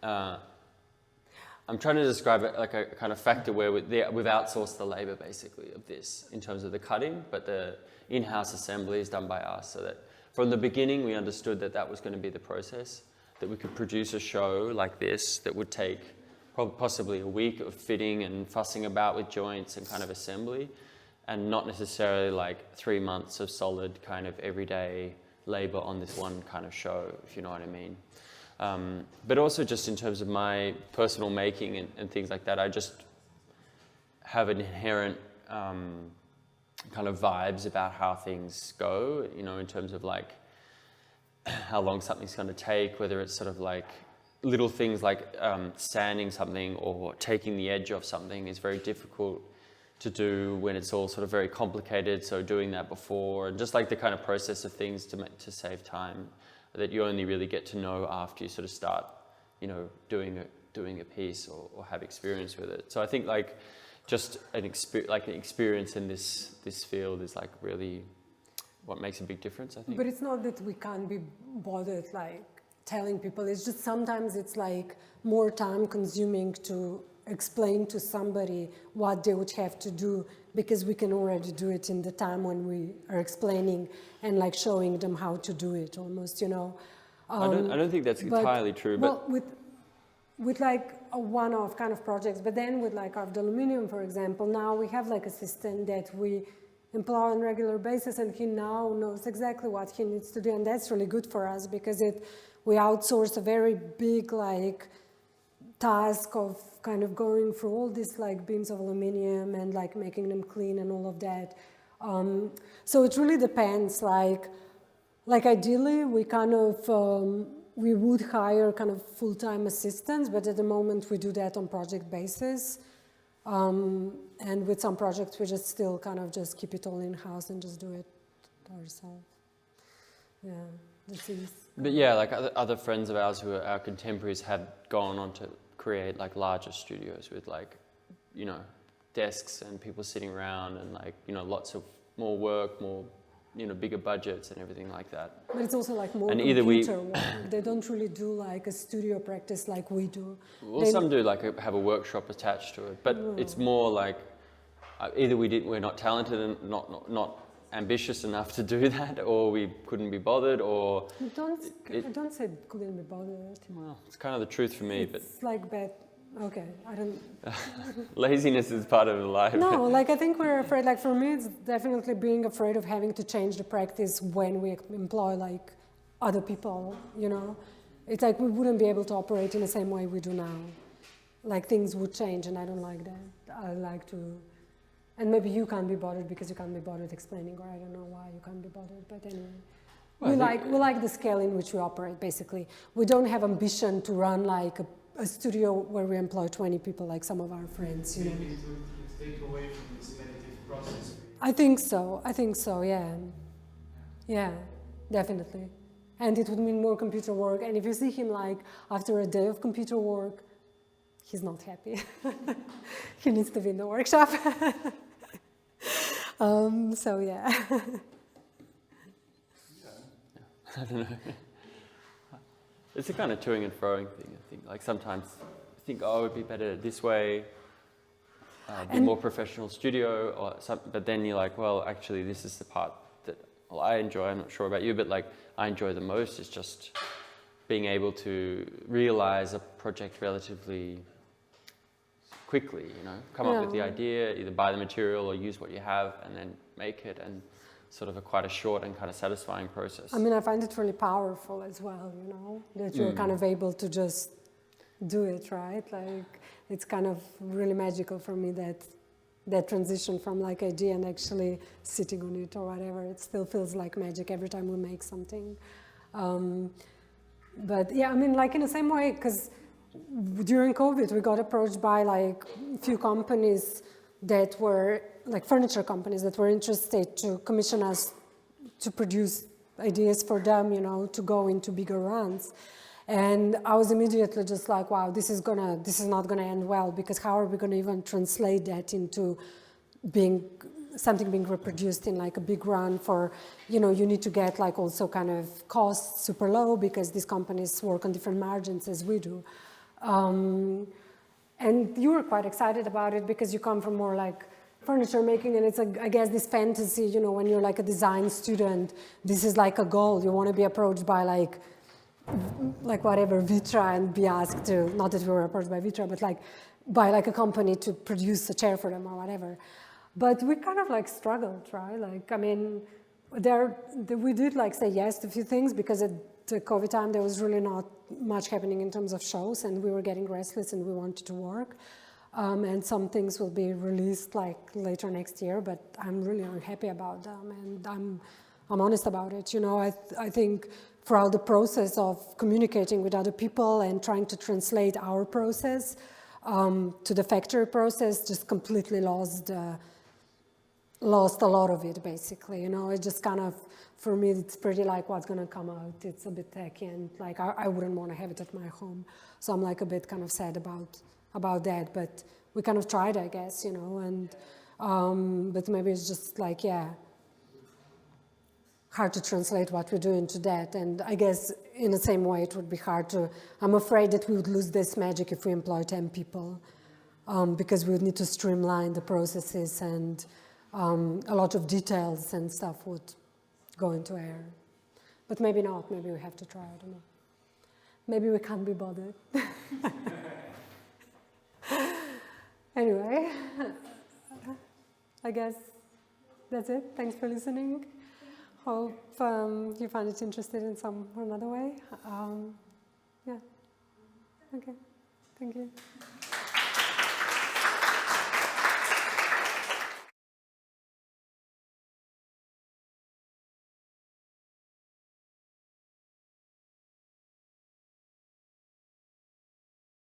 I'm trying to describe it like a kind of factor where we've outsourced the labor basically of this in terms of the cutting, but the in-house assembly is done by us. So that from the beginning we understood that was going to be the process, that we could produce a show like this that would take possibly a week of fitting and fussing about with joints and kind of assembly, and not necessarily like 3 months of solid kind of everyday labor on this one kind of show, if you know what I mean. But also just in terms of my personal making and things like that, I just have an inherent kind of vibes about how things go, in terms of like how long something's going to take, whether it's sort of like little things like sanding something or taking the edge off something is very difficult to do when it's all sort of very complicated. So doing that before, and just like the kind of process of things to save time that you only really get to know after you sort of start, doing a piece or have experience with it. So I think like just an experience in this field is like really what makes a big difference, I think. But it's not that we can't be bothered like telling people. It's just sometimes it's like more time consuming to explain to somebody what they would have to do, because we can already do it in the time when we are explaining and like showing them how to do it almost, I don't think that's entirely true, but with like a one-off kind of projects, but then with like Carved Aluminium, for example, now we have like a system that we employ on a regular basis, and he now knows exactly what he needs to do, and that's really good for us because we outsource a very big like task of kind of going through all these like beams of aluminium and like making them clean and all of that. So it really depends. Like ideally, we kind of we would hire kind of full-time assistants, but at the moment we do that on project basis. And with some projects, we just still kind of just keep it all in-house and just do it ourselves. Yeah, this is. But yeah, like other friends of ours who are our contemporaries have gone on to create like larger studios with like, desks and people sitting around and like, lots of more work, more, bigger budgets and everything like that. But it's also like more and computer work. They don't really do like a studio practice like we do. Well, some do like have a workshop attached to it, but it's more like either we're not talented and not ambitious enough to do that, or we couldn't be bothered, or... I don't say couldn't be bothered. Well, it's kind of the truth for me, but... It's like bad... Okay, I don't... Laziness is part of life. No, like I think we're afraid, like for me, it's definitely being afraid of having to change the practice when we employ like other people, It's like we wouldn't be able to operate in the same way we do now. Like things would change, and I don't like that. I like to... And maybe you can't be bothered because you can't be bothered explaining, or I don't know why you can't be bothered, but anyway. Well, we like the scale in which we operate, basically. We don't have ambition to run like a studio where we employ 20 people like some of our friends, Maybe it would take away from this meditative process. I think so, yeah. Yeah, definitely. And it would mean more computer work, and if you see him like after a day of computer work, he's not happy. He needs to be in the workshop. So yeah. I don't know. It's a kind of toing and froing thing, I think. Like sometimes I think, oh, it would be better this way, be more professional studio, or something. But then you're like, well, actually, this is the part that I enjoy. I'm not sure about you, but like I enjoy the most is just being able to realize a project relatively quickly. Come up with the idea, either buy the material or use what you have, and then make it. And sort of quite a short and kind of satisfying process. I mean, I find it really powerful as well, that you're kind of able to just do it, right? Like, it's kind of really magical for me that transition from like idea and actually sitting on it or whatever. It still feels like magic every time we make something. But yeah, I mean, like in the same way, because during COVID, we got approached by like a few companies that were like furniture companies that were interested to commission us to produce ideas for them, to go into bigger runs. And I was immediately just like, wow, this is not gonna end well, because how are we gonna even translate that into something being reproduced in like a big run for, you need to get like also kind of costs super low because these companies work on different margins as we do. And you were quite excited about it because you come from more like furniture making, and it's, I guess, this fantasy, when you're like a design student, this is like a goal. You want to be approached by like whatever, Vitra, and be asked to, not that we were approached by Vitra, but like by like a company to produce a chair for them or whatever. But we kind of like struggled, right? Like, I mean, we did like say yes to a few things because at the COVID time there was really not much happening in terms of shows, and we were getting restless and we wanted to work. And some things will be released like later next year, but I'm really unhappy about them, and I'm honest about it. I think throughout the process of communicating with other people and trying to translate our process to the factory process, just completely lost a lot of it, basically. It just kind of, for me, it's pretty like what's going to come out. It's a bit tacky, and like I wouldn't want to have it at my home. So I'm like a bit kind of sad about that. But we kind of tried, I guess, and but maybe it's just like, hard to translate what we do into that. And I guess in the same way, it would be hard to, I'm afraid that we would lose this magic if we employ 10 people, because we would need to streamline the processes, and a lot of details and stuff would go into air. But maybe not, maybe we have to try, I don't know. Maybe we can't be bothered. Anyway, I guess that's it. Thanks for listening. Hope you found it interesting in some or another way. Yeah. Okay. Thank you.